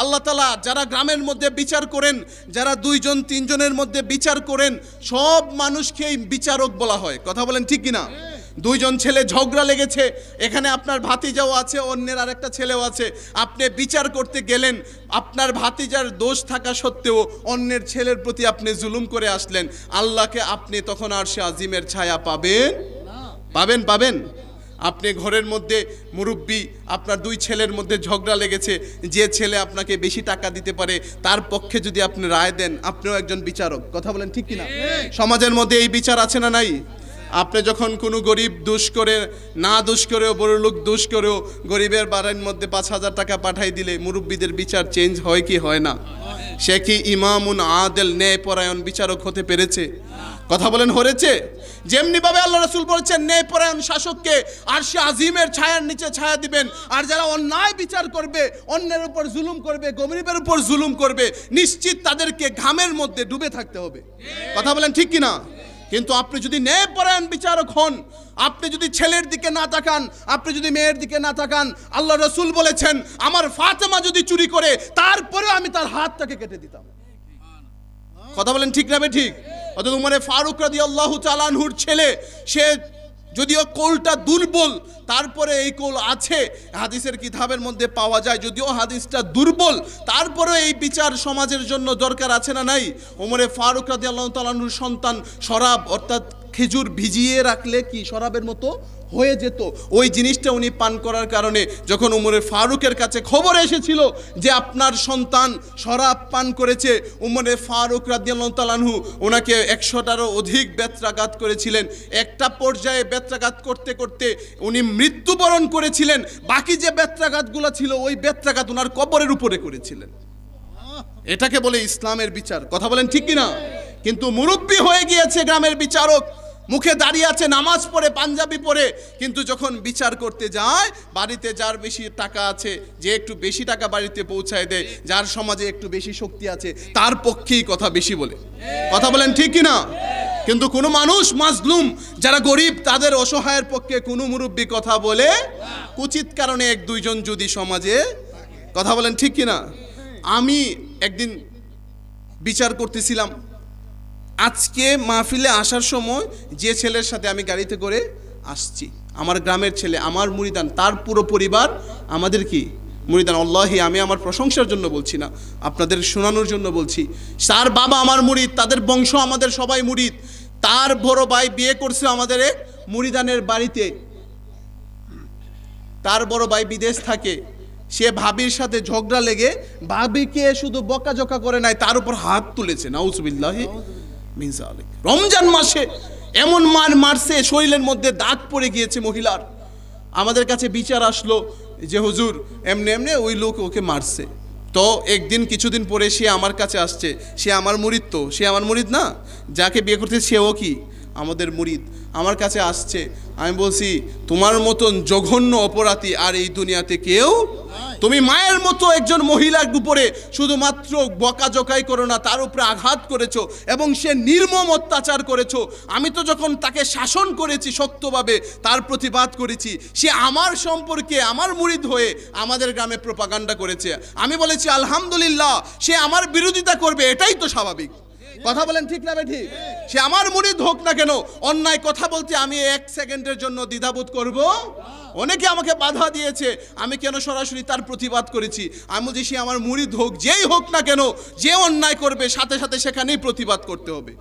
A: আল্লাহ তাআলা যারা গ্রামের মধ্যে বিচার করেন, যারা 2 জন 3 জনের মধ্যে বিচার করেন, সব মানুষকেই বিচারক বলা হয়। কথা বলেন ঠিক কিনা? 2 জন ছেলে ঝগড়া লেগেছে, এখানে আপনার ভাতিজাও আছে, অন্যের আরেকটা ছেলেও আছে, আপনি বিচার করতে গেলেন, আপনার ভাতিজার দোষ থাকা সত্ত্বেও অন্যের ছেলের প্রতি আপনি জুলুম করে আসলেন, আল্লাহকে আপনি তখন আরশে আজিমের ছায়া পাবেন? পাবেন? পাবেন? আপনি ঘরের মধ্যে মুরব্বী, আপনার 2 ছেলের মধ্যে ঝগড়া লেগেছে, যে ছেলে আপনাকে বেশি টাকা দিতে পারে তার পক্ষে যদি আপনি রায় দেন, আপনিও একজন বিচারক। কথা বলেন ঠিক কিনা? সমাজের মধ্যে এই বিচার আছে না নাই? আপনি যখন কোনো গরিব দোষ করে, না দোষ করেও, বড় লোক দোষ করেও গরিবের বাড়ির মধ্যে 5,000 টাকা পাঠাই দিলে মুরব্বীদের বিচার চেঞ্জ হয় কি হয় না? সে কি ইমামুন আদেল, ন্যায়পরায়ণ বিচারক হতে পেরেছে? কথা বলেন হয়েছে? যেমনিভাবে আল্লাহ রাসূল বলেছেন ন্যায়পরায়ণ শাসককে আরশে আজিমের ছায়ার নিচে ছায়া দিবেন, আর যারা অন্যায় বিচার করবে, অন্যের উপর জুলুম করবে, গরিবের উপর জুলুম করবে, নিশ্চিত তাদেরকে ঘামের মধ্যে ডুবে থাকতে হবে। কথা বলেন ঠিক কিনা? কিন্তু আপনি যদি ন্যায়পরায়ণ বিচারক হন, আপনি যদি ছেলের দিকে না তাকান, আপনি যদি মেয়ের দিকে না তাকান, আল্লাহ রাসূল বলেছেন আমার ফাতেমা যদি চুরি করে তারপরেও আমি তার হাতটাকে কেটে দিতাম। কথা বলেন ঠিক না বে ঠিক? অর্থাৎ উমরে ফারুক রাদিয়াল্লাহু তাআলা আনহুর ছেলে, সে যদিও কোলটা দুর্বল, তারপরে এই কোল আছে, হাদিসের কিতাবের মধ্যে পাওয়া যায়, যদিও হাদিসটা দুর্বল, তারপরে এই বিচার সমাজের জন্য দরকার আছে না নাই? উমরে ফারুক রাদিয়াল্লাহু তাআলা আনহুর সন্তান শরাব অর্থাৎ খেজুর ভিজিয়ে রাখলে কি শরাবের মতো হয়ে যেত, ওই জিনিসটা উনি পান করার কারণে যখন উমরে ফারুকের কাছে খবর এসেছিল যে আপনার সন্তান শরাব পান করেছে, উমরে ফারুক রাদিয়াল্লাহু তাআলা আনহু ওনাকে 100টারও অধিক বেত্রাঘাত করেছিলেন। একটা পর্যায়ে বেত্রাঘাত করতে করতে উনি মৃত্যুবরণ করেছিলেন, বাকি যে বেত্রাঘাতগুলো ছিল ওই বেত্রাঘাত ওনার কবরের উপরে করেছিলেন। এটাকে বলে ইসলামের বিচার। কথা বলেন ঠিক কিনা? কিন্তু মুরব্বি হয়ে গিয়েছে গ্রামের বিচারক, মুখে দাঁড়িয়ে আছে, নামাজ পড়ে, পাঞ্জাবি পরে, কিন্তু যখন বিচার করতে যায়, বাড়িতে যার বেশি টাকা আছে, যে একটু বেশি টাকা বাড়িতে পৌঁছায় দেয়, যার সমাজে একটু বেশি শক্তি আছে, তার পক্ষেই কথা বেশি বলে। কথা বলেন ঠিক কিনা? কিন্তু কোনো মানুষ মাজলুম, যারা গরিব, তাদের অসহায়ের পক্ষে কোনো মুরব্বি কথা বলে উচিত কারণে এক দুইজন যদি সমাজে। কথা বলেন ঠিক কিনা? আমি একদিন বিচার করতেছিলাম, আজকে মাহফিলে আসার সময় যে ছেলের সাথে আমি গাড়িতে করে আসছি, আমার গ্রামের ছেলে, আমার মুরিদান, তার পুরো পরিবার আমাদের কি মুরিদান। আল্লাহি আমি আমার প্রশংসার জন্য বলছি না, আপনাদের শোনানোর জন্য বলছি। তার বাবা আমার মুরিদ, তাদের বংশ আমাদের সবাই মুরিদ। তার বড় ভাই বিয়ে করছে আমাদের এক মুরিদানের বাড়িতে। তার বড় ভাই বিদেশ থাকে, সে ভাবির সাথে ঝগড়া লেগে ভাবিকে শুধু বকাঝকা করে নাই, তার উপর হাত তুলেছে। নাউজুবিল্লাহি মিন যালিক। রমজান মাসে এমন মারছে, শরীরের মধ্যে দাগ পড়ে গিয়েছে মহিলার। আমাদের কাছে বিচার আসলো যে হুজুর এমনি এমনি ওই লোক ওকে মারছে। তো একদিন কিছুদিন পরে সে আমার কাছে আসছে, সে আমার মুরিদ, তো সে আমার মুরিদ না, যাকে বিয়ে করতে সেও কি আমাদের মুরিদ। আমার কাছে আসছে, আমি বলছি তোমার মতন জঘন্য অপরাধী আর এই দুনিয়াতে কেউ। তুমি মায়ের মতো একজন মহিলার উপরে শুধুমাত্র বকাঝকাই করো না, তার উপরে আঘাত করেছো এবং সে নির্মম অত্যাচার করেছো। আমি তো যখন তাকে শাসন করেছি শক্তভাবে, তার প্রতিবাদ করেছি, সে আমার সম্পর্কে আমার মুরিদ হয়ে আমাদের গ্রামে প্রোপাগান্ডা করেছে। আমি বলেছি আলহামদুলিল্লাহ, সে আমার বিরোধিতা করবে, এটাই তো স্বাভাবিক। কথা বলেন ঠিক না ঠিক? সে আমার মুরিদ হোক না কেন, অন্যায় কথা বলতে আমি 1 সেকেন্ডের জন্য দ্বিধাবোধ করব? অনেকে আমাকে বাধা দিয়েছে, আমি কেন সরাসরি তার প্রতিবাদ করেছি। আমি বলছি সে আমার মুরিদ হোক, যেই হোক না কেন, যে অন্যায় করবে সাথে সাথে সেখানেই প্রতিবাদ করতে হবে।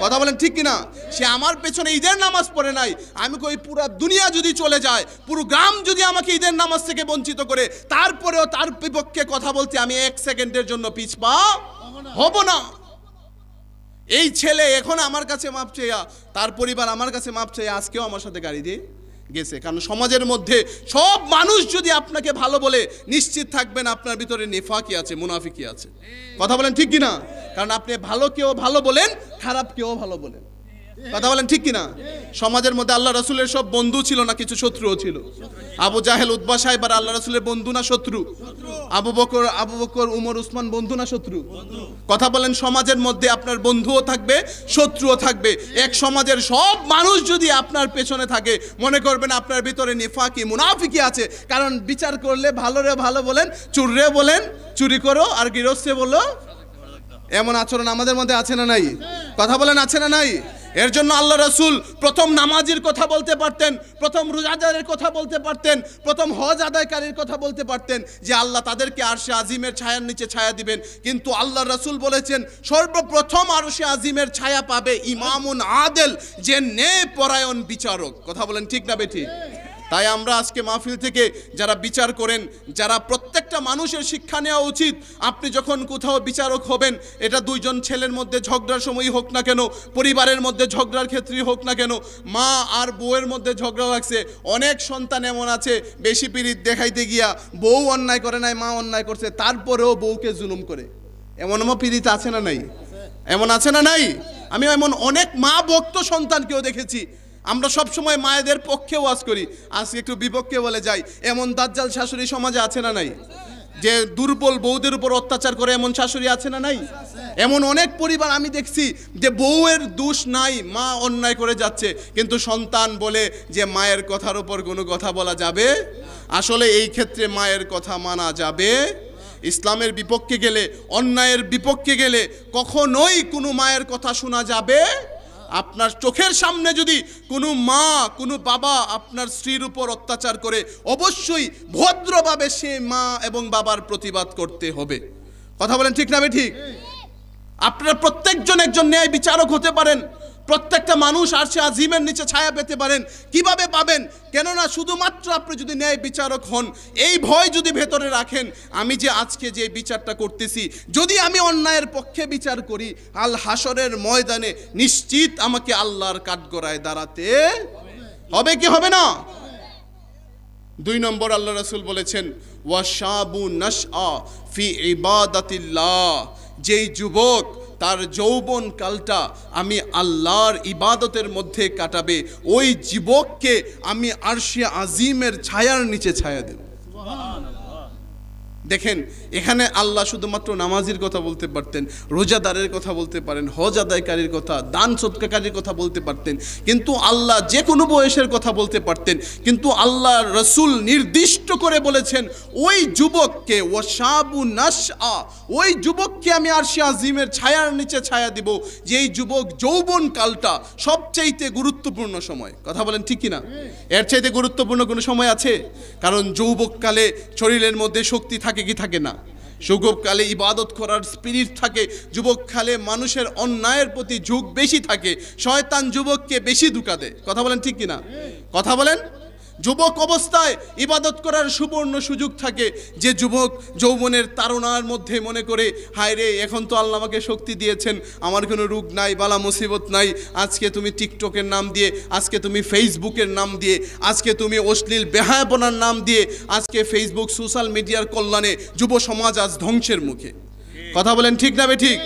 A: কথা বলেন ঠিক কিনা? সে আমার পেছনে ঈদের নামাজ পড়ে নাই, আমি কই পুরো দুনিয়া যদি চলে যায়, পুরো গ্রাম যদি আমাকে ঈদের নামাজ থেকে বঞ্চিত করে, তারপরেও তার বিপক্ষে কথা বলতে আমি 1 সেকেন্ডের জন্য পিছপা হব না। এই ছেলে এখন আমার কাছে মাপ চেয়ে, তার পরিবার আমার কাছে মাপ চেয়ে আজকেও আমার সাথে গাড়ি দিয়ে গেছে। কারণ সমাজের মধ্যে সব মানুষ যদি আপনাকে ভালো বলে, নিশ্চিত থাকবেন আপনার ভিতরে নিফাকি আছে, মুনাফিকি আছে। কথা বলেন ঠিক কিনা? কারণ আপনি ভালো কেউ ভালো বলেন, খারাপ কেউ ভালো বলেন। কথা বলেন ঠিক কিনা? সমাজের মধ্যে আল্লাহ রাসূলের সব বন্ধু ছিল না, কিছু শত্রুও ছিল। আবু জাহেল, উতবা সাহেব আর আল্লাহ রাসূলের বন্ধু না শত্রু? আবু বকর, উমর, উসমান বন্ধু না শত্রু? কথা বলেন, সমাজের মধ্যে আপনার বন্ধুও থাকবে, শত্রুও থাকবে। এক সমাজের সব মানুষ যদি আপনার পেছনে থাকে, মনে করবেন আপনার ভিতরে নিফাকি, মুনাফিকি আছে। কারণ বিচার করলে ভালোরে ভালো বলেন, চুররে বলেন চুরি করো, আর গৃহস্থে বলো। এমন আচরণ আমাদের মধ্যে আছে না নাই? কথা বলেন আছে না নাই? এর জন্য আল্লাহ রাসূল প্রথম নামাজের কথা বলতে পারতেন, প্রথম রোজাদারের কথা বলতে পারতেন, প্রথম হজ আদায়কারীর কথা বলতে পারতেন যে আল্লাহ তাদেরকে আরশে আজিমের ছায়ার নিচে ছায়া দিবেন। কিন্তু আল্লাহ রাসূল বলেছেন সর্বপ্রথম আরশে আজিমের ছায়া পাবে ইমামুন আদেল, যে ন্যায়পরায়ণ বিচারক। কথা বলেন ঠিক না বেঠিক? তাই আমরা আজকে মাহফিল থেকে যারা বিচার করেন, যারা প্রত্যেকটা মানুষের শিক্ষা নেওয়া উচিত। আপনি যখন কোথাও বিচারক হবেন, এটা দুইজন ছেলের মধ্যে ঝগড়ার সময়ই হোক না কেন, পরিবারের মধ্যে ঝগড়ার ক্ষেত্রেই হোক না কেন, মা আর বউয়ের মধ্যে ঝগড়া লাগছে, অনেক সন্তান এমন আছে বেশি পিরিত দেখাইতে গিয়া বউ অন্যায় করে নাই, মা অন্যায় করছে, তারপরেও বউকে জুলুম করে। এমন পিরিত আছে না নাই? এমন আছে না নাই? আমি এমন অনেক মা ভক্ত সন্তানকেও দেখেছি। আমরা সব সময় মায়েদের পক্ষে ওয়াজ করি, আজকে একটু বিপক্ষে বলে যাই। এমন দাজ্জাল শাশুড়ি সমাজে আছে না নাই? যে দুর্বল বউদের উপর অত্যাচার করে এমন শাশুড়ি আছে না নাই? এমন অনেক পরিবার আমি দেখছি যে বউয়ের দোষ নাই, মা অন্যায় করে যাচ্ছে, কিন্তু সন্তান বলে যে মায়ের কথার উপর কোনো কথা বলা যাবে। আসলে এই ক্ষেত্রে মায়ের কথা মানা যাবে। ইসলামের বিপক্ষে গেলে, অন্যায়ের বিপক্ষে গেলে কখনোই কোনো মায়ের কথা শোনা যাবে। আপনার চোখের সামনে যদি কোনো মা, কোনো বাবা আপনার স্ত্রীর উপর অত্যাচার করে, অবশ্যই ভদ্রভাবে সে মা এবং বাবার প্রতিবাদ করতে হবে। কথা বলেন ঠিক না ঠিক? আপনারা প্রত্যেকজন একজন ন্যায় বিচারক হতে পারেন, প্রত্যেকটা মানুষ আরশে আজিমের নিচে ছায়া পেতে পারেন। কিভাবে পাবেন? কেননা শুধুমাত্র আপনি যদি ন্যায় বিচারক হন, এই ভয় যদি ভেতরে রাখেন, আমি যে আজকে যে বিচারটা করতেছি, যদি আমি অন্যায়ের পক্ষে বিচার করি, আল হাসরের ময়দানে নিশ্চিত আমাকে আল্লাহর কাঠগড়ায় দাঁড়াতে হবে কি হবে না? 2 নম্বর আল্লাহ রাসূল বলেছেন, ওয়াশাবু নাশআ ফি ইবাদাতিল্লাহ, যেই যুবক তার যৌবন কালটা আমি আল্লাহর ইবাদতের মধ্যে কাটাবে, ওই যুবককে আমি আরশে আজিমের ছায়ার নিচে ছায়া দেব। দেখেন, এখানে আল্লাহ শুধুমাত্র নামাজির কথা বলতে পারতেন, রোজাদারের কথা বলতে পারেন, হজ আদায়কারীর কথা, দান সদকাকারীর কথা বলতে পারতেন, কিন্তু আল্লাহ যে কোনো বয়সের কথা বলতে পারতেন, কিন্তু আল্লাহ রসুল নির্দিষ্ট করে বলেছেন ওই যুবককে, ওয়াশাবু নাশআ, ওই যুবককে আমি আরশে আজিমের ছায়ার নিচে ছায়া দিব, যেই যুবক যৌবন কালটা সবচাইতে গুরুত্বপূর্ণ সময়। কথা বলেন ঠিক কিনা? এর চাইতে গুরুত্বপূর্ণ কোনো সময় আছে? কারণ যৌবককালে শরীরের মধ্যে শক্তি থাকে কি থাকে না? যুবককালে ইবাদত করার স্পিরিট থাকে, যুবককালে মানুষের অন্যায়ের প্রতি ঝোঁক বেশি থাকে, শয়তান যুবককে বেশি ধোঁকা দেয়। কথা বলেন ঠিক কিনা? কথা বলেন। যুবক অবস্থায় ইবাদত করার সুবর্ণ সুযোগ থাকে। যে যুবক যৌবনের তাড়নার মধ্যে মনে করে, হায় রে, এখন তো আল্লাহ আমাকে শক্তি দিয়েছেন, আমার কোনো রোগ নাই, বালা মুসিবত নাই, আজকে তুমি টিকটকের নাম দিয়ে, আজকে তুমি ফেসবুকের নাম দিয়ে, আজকে তুমি অশ্লীল বেহায়াপনার নাম দিয়ে, আজকে ফেসবুক সোশ্যাল মিডিয়ার কল্যাণে যুব সমাজ আজ ধ্বংসের মুখে। কথা বলেন ঠিক না ঠিক?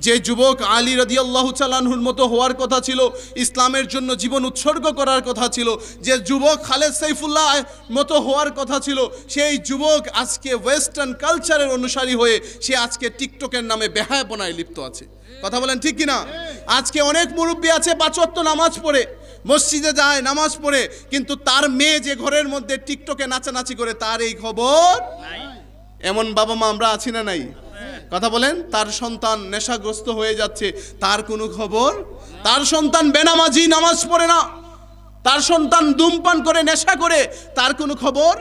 A: যে যুবক আলী রাদিয়াল্লাহু তাআলা আনহুর মতো হওয়ার কথা ছিল, ইসলামের জন্য জীবন উৎসর্গ করার কথা ছিল, যে যুবক খালেদ সাইফুল্লাহ মতো হওয়ার কথা ছিল, সেই যুবক আজকে ওয়েস্টার্ন কালচারের অনুসারী হয়ে সে আজকে টিকটকের নামে বেহায়াপনায় লিপ্ত আছে। কথা বলেন ঠিক কিনা? আজকে অনেক মুরব্বী আছে 5 ওয়াক্ত নামাজ পড়ে, মসজিদে যায়, নামাজ পড়ে, কিন্তু তার মেয়ে যে ঘরের মধ্যে টিকটকে নাচানাচি করে, তার এই খবর নাই। এমন বাবা মা আমরা আছি না নাই? কথা বলেন। তার সন্তান নেশাগ্রস্ত হয়ে যাচ্ছে, তার কোনো খবর? তার সন্তান বেনামাজি, নামাজ পড়ে না, তার সন্তান ধূমপান করে, নেশা করে, তার কোনো খবর?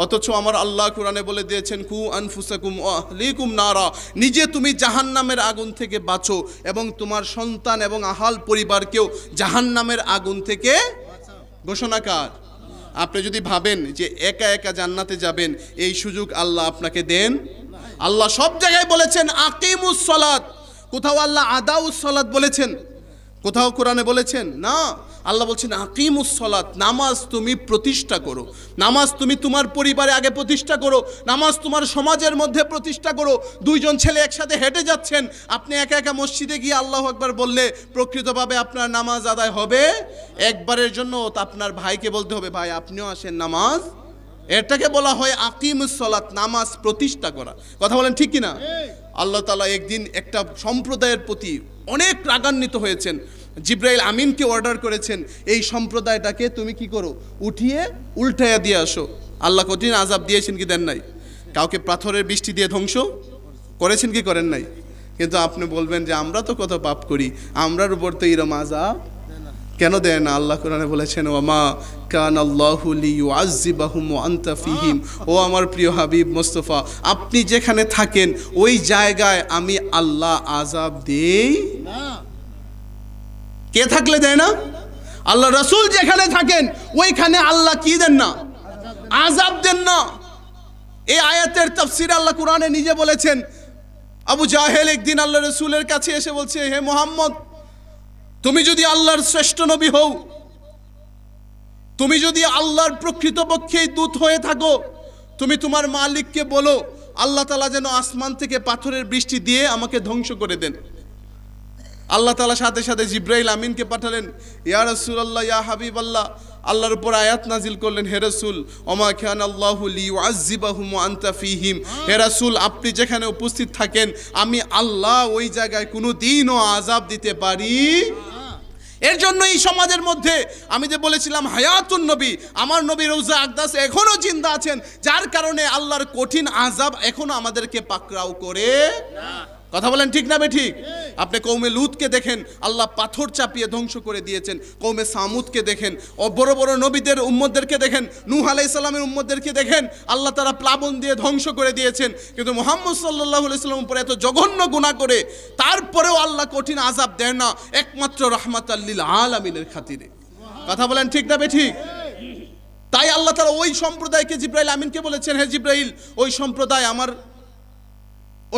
A: অথচ আমার আল্লাহ কোরআনে বলে দিয়েছেন, কু আনফুসাকুম ওয়া আহলিকুম নারা, নিজে তুমি জাহান্নামের আগুন থেকে বাঁচো এবং তোমার সন্তান এবং আহাল পরিবারকেও জাহান্নামের আগুন থেকে ঘোষণাকার। আপনি যদি ভাবেন যে একা একা জান্নাতে যাবেন, এই সুযোগ আল্লাহ আপনাকে দেন? আল্লাহ সব জায়গায় বলেছেন আকিমুস সালাত। কোথাও আল্লাহ আদাউস সালাত বলেছেন? কোথাও কোরআনে বলেছেন? না। আল্লাহ বলছেন আকিমুস সালাত, নামাজ তুমি প্রতিষ্ঠা করো, নামাজ তুমি তোমার পরিবারে আগে প্রতিষ্ঠা করো, নামাজ তোমার সমাজের মধ্যে প্রতিষ্ঠা করো। 2 জন ছেলে একসাথে হেঁটে যাচ্ছেন, আপনি একা একা মসজিদে গিয়ে আল্লাহু আকবার বললে প্রকৃতভাবে আপনার নামাজ আদায় হবে? একবারের জন্য আপনার ভাইকে বলতে হবে, ভাই আপনিও আসেন নামাজ। এটাকে বলা হয় আকিমুস সালাত, নামাজ প্রতিষ্ঠা করা। কথা বলেন ঠিক কিনা? আল্লাহ তাআলা একদিন একটা সম্প্রদায়ের প্রতি অনেক রাগান্বিত হয়েছেন, জিব্রাইল আমিনকে অর্ডার করেছেন, এই সম্প্রদায়টাকে তুমি কি করো, উঠিয়ে উল্টাইয়া দিয়ে আসো। আল্লাহ কঠিন আযাব দিয়েছেন কি দেন নাই? কাউকে পাথরের বৃষ্টি দিয়ে ধ্বংস করেছেন কি করেন নাই? কিন্তু আপনি বলবেন যে আমরা তো কত পাপ করি, আমরার উপর তো এরকম আযাব কেন দেয় না? আল্লাহ কোরআনে বলেছেন, ওয়ামা কানাল্লাহু লিয়ুআযযিবাহুম ওয়া আনতা ফীহিম। ও আমার প্রিয় হাবিব মুস্তাফা, আপনি যেখানে থাকেন ওই জায়গায় আমি আল্লাহ আযাব দেই না। কে থাকলে দেয় না? আল্লাহ রাসূল যেখানে থাকেন ওইখানে আল্লাহ কি দেন না? আযাব দেন না। এই আয়াতের তাফসীর আল্লাহ কোরআনে নিজে বলেছেন। আবু জাহেল একদিন আল্লাহ রাসূলের কাছে এসে বলছে, হে মুহাম্মদ, তুমি যদি আল্লাহর শ্রেষ্ঠ নবী হও, তুমি যদি আল্লাহর প্রকৃতপক্ষেই দূত হয়ে থাকো, তুমি তোমার মালিককে বলো আল্লাহ তাআলা যেন আসমান থেকে পাথরের বৃষ্টি দিয়ে আমাকে ধ্বংস করে দেন। আল্লাহ তাআলা সাথে সাথে জিব্রাইল আমিনকে পাঠালেন, ইয়া রাসূলুল্লাহ, ইয়া হাবিবাল্লাহ, আল্লাহর উপর আয়াত নাজিল করলেন, হে রাসূল, ওমা কানাল্লাহু লিয়ুআযযিবাহুম ওয়া আনতা ফীহিম, হে রাসূল, আপনি যেখানে উপস্থিত থাকেন আমি আল্লাহ ওই জায়গায় কোনো দিনও আযাব দিতে পারি। এর জন্য এই সমাজের মধ্যে আমি যে বলেছিলাম হায়াতুন নবী, আমার নবী রওজা আকদাস এখনো জিন্দা আছেন, যার কারণে আল্লাহর কঠিন আযাব এখনো আমাদেরকে পাকড়াও করে না। কথা বলেন ঠিক না বেঠিক? আপনি কওমে লুতকে দেখেন, আল্লাহ পাথর চাপিয়ে ধ্বংস করে দিয়েছেন। কওমে সামুদকে দেখেন, ও বড় বড় নবীদের উম্মতদেরকে দেখেন, নূহ আলাইহিস সালামের উম্মতদেরকে দেখেন, আল্লাহ তারা প্লাবন দিয়ে ধ্বংস করে দিয়েছেন। কিন্তু মুহাম্মদ সাল্লাল্লাহু আলাইহি সাল্লামের উপরে এত জঘন্য গুনাহ করে তারপরেও আল্লাহ কঠিন আযাব দেন না, একমাত্র রাহমাতাল লিল আলামিনের খাতিরে। কথা বলেন ঠিক না বেঠিক? তাই আল্লাহ তাআলা ওই সম্প্রদায়কে জিব্রাইল আমিনকে বলেছেন, হে জিব্রাইল, ওই সম্প্রদায় আমার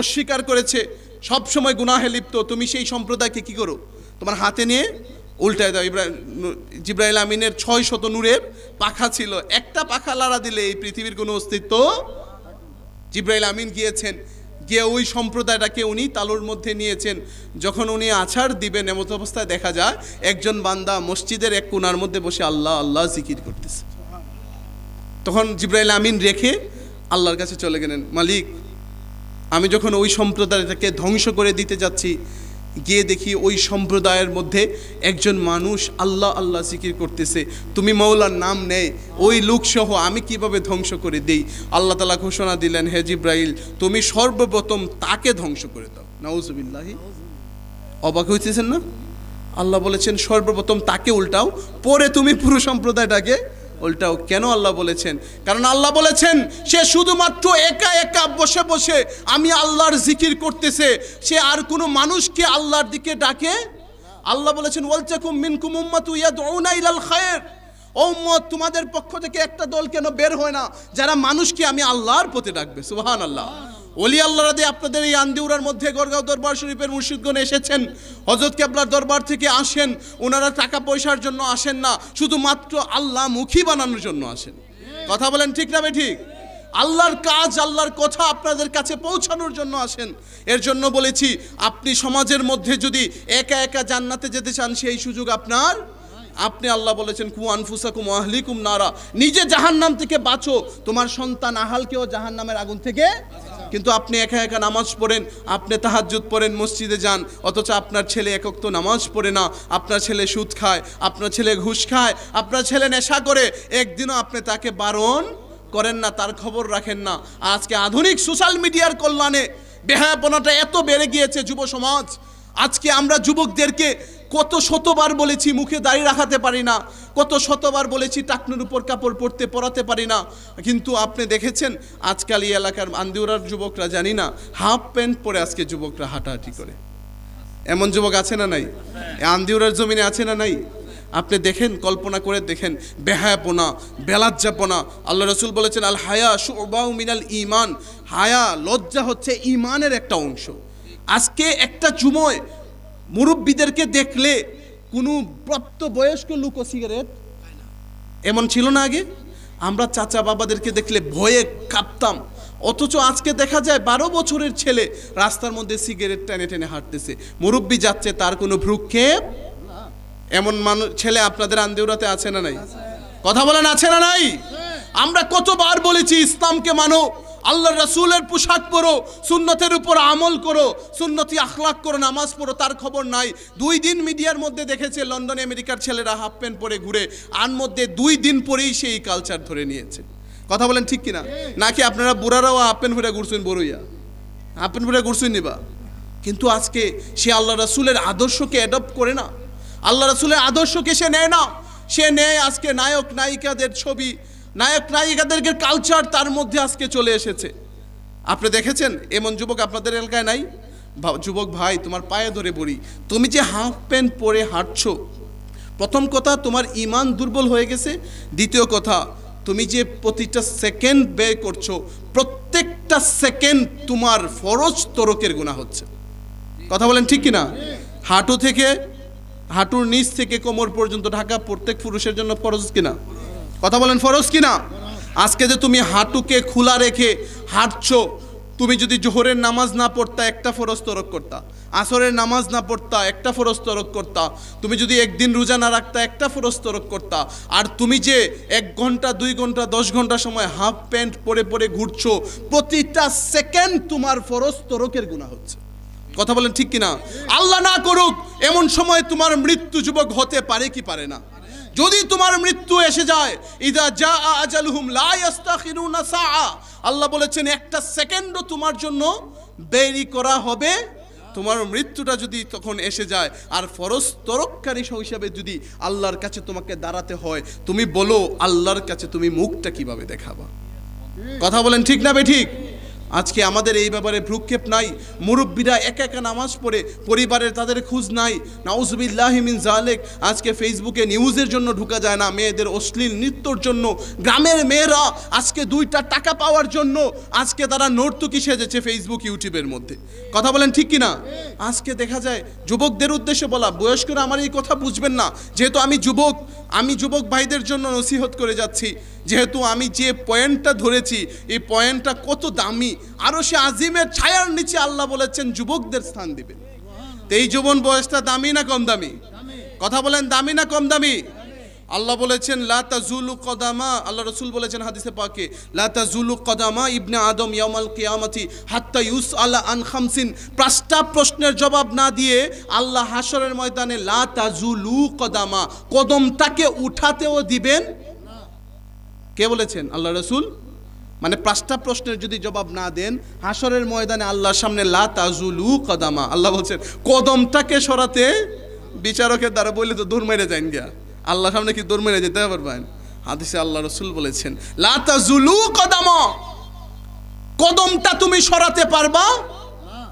A: অস্বীকার করেছে, সব সময় গুনাহে লিপ্ত, তুমি সেই সম্প্রদায়কে কি করো, তোমার হাতে নিয়ে উল্টায় দাও। জিব্রাইল আমিনের 600 নূরের পাখা ছিল, একটা পাখা লাড়া দিলে এই পৃথিবীর কোনো অস্তিত্ব। জিব্রাইল আমিন গিয়েছেন, গিয়ে ওই সম্প্রদায়টাকে উনি তালুর মধ্যে নিয়েছেন। যখন উনি আছাড় দিবেন এমত অবস্থায় দেখা যায় একজন বান্দা মসজিদের এক কোণার মধ্যে বসে আল্লাহ আল্লাহ জিকির করতেছে। তখন জিব্রাইল আমিন রেখে আল্লাহর কাছে চলে গেলেন, মালিক, আমি যখন ওই সম্প্রদায়টাকে ধ্বংস করে দিতে যাচ্ছি, গিয়ে দেখি ওই সম্প্রদায়ের মধ্যে একজন মানুষ আল্লাহ আল্লাহ জিকির করতেছে, তুমি মওলার নাম নেই, ওই লোকসহ আমি কিভাবে ধ্বংস করে দেই? আল্লাহ তাআলা ঘোষণা দিলেন, হে জিব্রাইল, তুমি সর্বপ্রথম তাকে ধ্বংস করে দাও। নাউজুবিল্লাহি। অবাক হইতেছেন না? আল্লাহ বলেছেন সর্বপ্রথম তাকে উল্টাও, পরে তুমি পুরো সম্প্রদায়টাকে উল্টাও। কেন আল্লাহ বলেছেন? কারণ আল্লাহ বলেছেন সে শুধুমাত্র একা একা বসে বসে আমি আল্লাহর জিকির করতেছে, সে আর কোনো মানুষকে আল্লাহর দিকে ডাকে। আল্লাহ বলেছেন ওয়ালতাকুম মিনকুম উম্মাতু ইয়াদউনা ইলাল খায়র, ও উম্মত, তোমাদের পক্ষ থেকে একটা দল কেন বের হয় না যারা মানুষকে আমি আল্লাহর পথে ডাকবে? সুবহানাল্লাহ। ওলি আল্লাহ রাদে আপনাদের এই আন্দিউরার মধ্যে গড়গাঁও দরবার শরীফের মুর্শিদগণ এসেছেন, হযরত কেবলার দরবার থেকে আসেন। ওনারা টাকা পয়সার জন্য আসেন না, শুধুমাত্র আল্লাহ মুখী বানানোর জন্য আসেন। কথা বলেন ঠিক না বেঠিক? আল্লাহর কাজ, আল্লাহর কথা আপনাদের কাছে পৌঁছানোর জন্য আসেন। এর জন্য বলেছি, আপনি সমাজের মধ্যে যদি একা একা জান্নাতে যেতে চান সেই সুযোগ আপনার। আপনি আল্লাহ বলেছেন কু আনফুসাকুম ওয়া আহলিকুম নারা, নিজে জাহান্নাম থেকে বাঁচো, তোমার সন্তান আহালকেও জাহান্নামের আগুন থেকে। কিন্তু আপনি একা একা নামাজ পড়েন, আপনি তাহাজ্জুদ পড়েন, মসজিদে যান, অথচ আপনার ছেলে এক ওয়াক্ত নামাজ পড়ে না, আপনার ছেলে সুদ খায়, আপনার ছেলে ঘুষ খায়, আপনার ছেলে নেশা করে, একদিনও আপনি তাকে বারণ করেন না, তার খবর রাখেন না। আজকে আধুনিক সোশ্যাল মিডিয়ার কল্যাণে বেহায়াপনাটা এত বেড়ে গিয়েছে যুব সমাজ। আজকে আমরা যুবকদেরকে কত শতবার বলেছি মুখে দাড়ি রাখাতে পারি না, কত শতবার বলেছি টাকনুর উপর কাপড় পরাতে পারি না, কিন্তু আপনি দেখেছেন আজকাল এই এলাকার আন্দিউরার যুবকরা জানি না হাফ প্যান্ট পরে আজকে যুবকরা হাঁটাহাঁটি করে। এমন যুবক আছে না নাই? আন্দিউরার জমিনে আছে না নাই? আপনি দেখেন, কল্পনা করে দেখেন, বেহায়াপনা, বেলাজ্জাপনা। আল্লাহ রাসূল বলেছেন আল হায়া শুবাউ মিনাল ঈমান, হায়া, লজ্জা হচ্ছে ঈমানের একটা অংশ। আজকে একটা সময় মুরব্বীদেরকে দেখলে কোনো প্রাপ্তবয়স্ক লোকও সিগারেট, এমন ছিল না আগে। আমরা চাচা বাবাদেরকে দেখলে ভয়ে কাঁপতাম, অথচ আজকে দেখা যায় 12 বছরের ছেলে রাস্তার মধ্যে সিগারেট টেনে টেনে হাঁটতেছে, মুরব্বী যাচ্ছে, তার কোনো ভ্রুক্ষেপ। এমন মানুষ ছেলে আপনাদের আন্দিউরাতে আছে না নাই? কথা বলেন আছে না নাই? আমরা কতবার বলেছি ইসলামকে মানো, আল্লাহর রাসূলের পোশাক পরো, সুন্নতের উপর আমল করো, সুন্নতি আখলাক করো, নামাজ পড়ো, তার খবর নাই। 2 দিন মিডিয়ার মধ্যে দেখেছে লন্ডন আমেরিকার ছেলেরা হাফ প্যান্ট পরে ঘুরে, আর মধ্যে 2 দিন পরেই সেই কালচার ধরে নিয়েছে। কথা বলেন ঠিক কিনা? নাকি আপনারা বুড়ারাও হাফ প্যান্ট পরে ঘুরছেন, বড়ইয়া হাফ প্যান্ট পরে ঘুরছেন নিবা? কিন্তু আজকে সে আল্লাহ রাসূলের আদর্শকে অ্যাডপ্ট করে না, আল্লাহ রাসূলের আদর্শকে সে নেয় না, সে নেয় আজকে নায়ক নায়িকাদের ছবি, নায়ক নায়িকাদেরকে কালচার তার মধ্যে আজকে চলে এসেছে। আপনি দেখেছেন এমন যুবক আপনাদের এলাকায় নাই? যুবক ভাই, তোমার পায়ে ধরে বলি, তুমি যে হাফ প্যান্ট পরে হাঁটছো, প্রথম কথা তোমার ঈমান দুর্বল হয়ে গেছে। দ্বিতীয় কথা, তুমি যে প্রতিটা সেকেন্ড ব্যয় করছো, প্রত্যেকটা সেকেন্ড তোমার ফরজ তরকের গুনাহ হচ্ছে। কথা বলেন ঠিক কিনা? হাঁটু থেকে, হাঁটুর নিচ থেকে কোমর পর্যন্ত ঢাকা প্রত্যেক পুরুষের জন্য ফরজ কিনা? কথা বলেন ফরজ কিনা? আজকে যে তুমি হাঁটুকে খোলা রেখে হাঁটছো, তুমি যদি জোহরের নামাজ না পড়তা একটা ফরজ তরক করতা, আসরের নামাজ না পড়তা একটা ফরজ তরক করতা, তুমি যদি একদিন রোজা না রাখতা একটা ফরজ তরক করতা, আর তুমি যে 1 ঘন্টা 2 ঘন্টা 10 ঘন্টা সময় হাফ প্যান্ট পরে পরে ঘুরছো, প্রতিটা সেকেন্ড তোমার ফরজ তরকের গুনাহ হচ্ছে। কথা বলেন ঠিক কিনা? আল্লাহ না করুক এমন সময় তোমার মৃত্যু যুবক হতে পারে কি পারে না? যদি তোমার মৃত্যু এসে যায়, ইদা জাআ আজালুহুম লা ইস্তাখিরুনা সাআ, আল্লাহ বলেছেন একটা সেকেন্ডও তোমার জন্য দেরি করা হবে। তোমার মৃত্যুটা যদি তখন এসে যায় আর ফরজ তরককারী হিসাবে যদি আল্লাহর কাছে তোমাকে দাঁড়াতে হয়, তুমি বলো আল্লাহর কাছে তুমি মুখটা কিভাবে দেখাবা? কথা বলেন ঠিক না বেঠিক? আজকে আমাদের এই ব্যাপারে ভ্রুক্ষেপ নাই। মুরব্বীরা একা একা নামাজ পড়ে, পরিবারের তাদের খোঁজ নাই। নাউজুবিল্লাহি মিন জালিক। আজকে ফেসবুকে নিউজের জন্য ঢুকা যায় না, মেয়েদের অশ্লীল নৃত্যর জন্য। গ্রামের মেয়েরা আজকে 2টা টাকা পাওয়ার জন্য আজকে তারা নর্তকী সেজেছে ফেসবুক ইউটিউবের মধ্যে। কথা বলেন ঠিক কিনা? আজকে দেখা যায়, যুবকদের উদ্দেশ্যে বলা, বয়স্করা আমার এই কথা বুঝবেন না, যেহেতু আমি যুবক ভাইদের জন্য নসিহত করে যাচ্ছি। যেহেতু আমি যে পয়েন্টটা ধরেছি, এই পয়েন্টটা কত দামি। আরশে আজিমের ছায়ার নিচে আল্লাহ বলেছেন যুবকদের স্থান দিবেন। তো এই যৌবন বয়সটা দামি না কম দামি? কথা বলেন দামি না কম দামি? আল্লাহ বলেছেন লা তাজুলু কদামা, আল্লাহ রাসূল বলেছেন হাদিসে পাকে, লা তাজুলু কদামা ইবনে আদম ইয়াউমাল কিয়ামতি হাত্তা ইউসআলা আন খামসিন। 5টা প্রশ্নের জবাব না দিয়ে আল্লাহ হাশরের ময়দানে লা তাজুলু কদামা, কদমটাকে উঠাতেও দিবেন। কে বলেছেন? আল্লাহ রাসূল। মানে 5টা প্রশ্নের যদি জবাব না দেন, হাশরের ময়দানে আল্লাহর সামনে লা তাজুলু কদামা, আল্লাহ বলছেন কদমটাকে সরাতে বিচারকের দ্বারা বললে তো দৌড় মেরে যান গিয়া, আল্লাহর সামনে কি দৌড় মেরে যেতে পারবেন? হাদিসে আল্লাহ রাসূল বলেছেন লা তাজুলু কদামা, কদমটা তুমি সরাতে পারবা?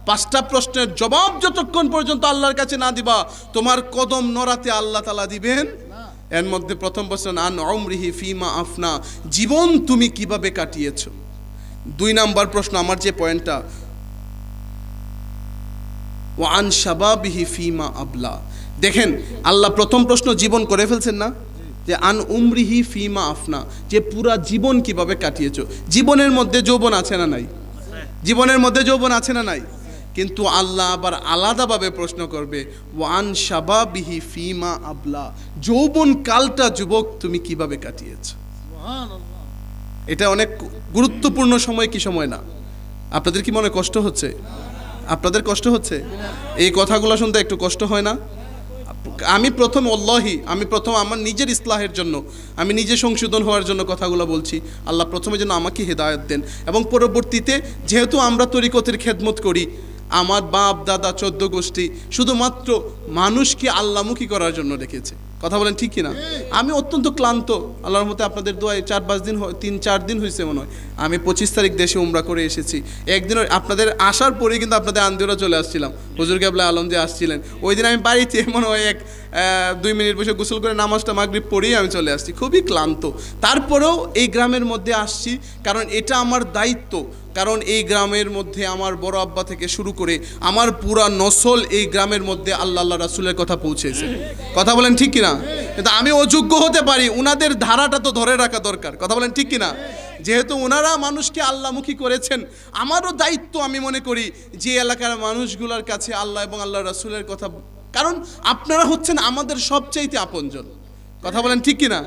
A: 5টা প্রশ্নের জবাব যতক্ষণ পর্যন্ত আল্লাহর কাছে না দিবা, তোমার কদম নড়াতে আল্লাহ তাআলা দিবেন। এর মধ্যে প্রথম প্রশ্ন আন উমরিহি ফিমা আফনা, জীবন তুমি কিভাবে কাটিয়েছো। 2 নাম্বার প্রশ্ন, আমার যে পয়েন্টটা, ওয়া আন শাবাবিহি ফিমা আবলা। দেখেন আল্লাহ প্রথম প্রশ্ন জীবন করে ফেলছেন না, যে আন উমরিহি ফিমা আফনা, যে পুরা জীবন কিভাবে কাটিয়েছো। জীবনের মধ্যে যৌবন আছে না নাই? জীবনের মধ্যে যৌবন আছে না নাই? কিন্তু আল্লাহ আবার আলাদাভাবে প্রশ্ন করবে ওয়ান শাবাবিহি ফিমা আবলা, যৌবন কালটা যুবক তুমি কিভাবে কাটিয়েছো। এটা অনেক গুরুত্বপূর্ণ সময়, কি সময় না? আপনাদের কি মনে কষ্ট হচ্ছে? আপনাদের কষ্ট হচ্ছে? এই কথাগুলো শুনতে একটু কষ্ট হয় না? আমি প্রথম আমার নিজের ইসলাহের জন্য, আমি নিজে সংশোধন হওয়ার জন্য কথাগুলো বলছি। আল্লাহ প্রথমে যেন আমাকে হেদায়েত দেন, এবং পরবর্তীতে যেহেতু আমরা তরিকতের খেদমত করি, আমার বাপ দাদা 14 গোষ্ঠী শুধুমাত্র মানুষকে আল্লাহমুখী করার জন্য রেখেছে। কথা বলেন ঠিক কিনা? আমি অত্যন্ত ক্লান্ত, আল্লাহর মতে আপনাদের দোয়ায় 4-5 দিন 3-4 দিন হয়েছে মনে হয়। আমি 25 তারিখ দেশে উমরা করে এসেছি। একদিন আপনাদের আসার পরে কিন্তু আপনাদের আন্দিরা চলে আসছিলাম, হুজুর কেবলা আলম যে আসছিলেন, ওই দিন আমি বাড়িতে মনে হয় 1-2 মিনিট বসে গোসল করে নামাজটা মাগরিব পড়েই আমি চলে আসছি, খুবই ক্লান্ত। তারপরেও এই গ্রামের মধ্যে আসছি, কারণ এটা আমার দায়িত্ব। কারণ এই গ্রামের মধ্যে আমার বড় আব্বা থেকে শুরু করে আমার পুরা নসল এই গ্রামের মধ্যে আল্লাহ রাসূলের কথা পৌঁছেছে। কথা বলেন ঠিক কিনা? কিন্তু আমি অযোগ্য হতে পারি, উনাদের ধারাটা তো ধরে রাখা দরকার। কথা বলেন ঠিক কিনা? যেহেতু ওনারা মানুষকে আল্লাহমুখী করেছেন, আমারও দায়িত্ব আমি মনে করি যে এলাকার মানুষগুলোর কাছে আল্লাহ এবং আল্লাহ রাসূলের কথা, কারণ আপনারা হচ্ছেন আমাদের সবচাইতে আপনজন। কথা বলেন ঠিক কিনা?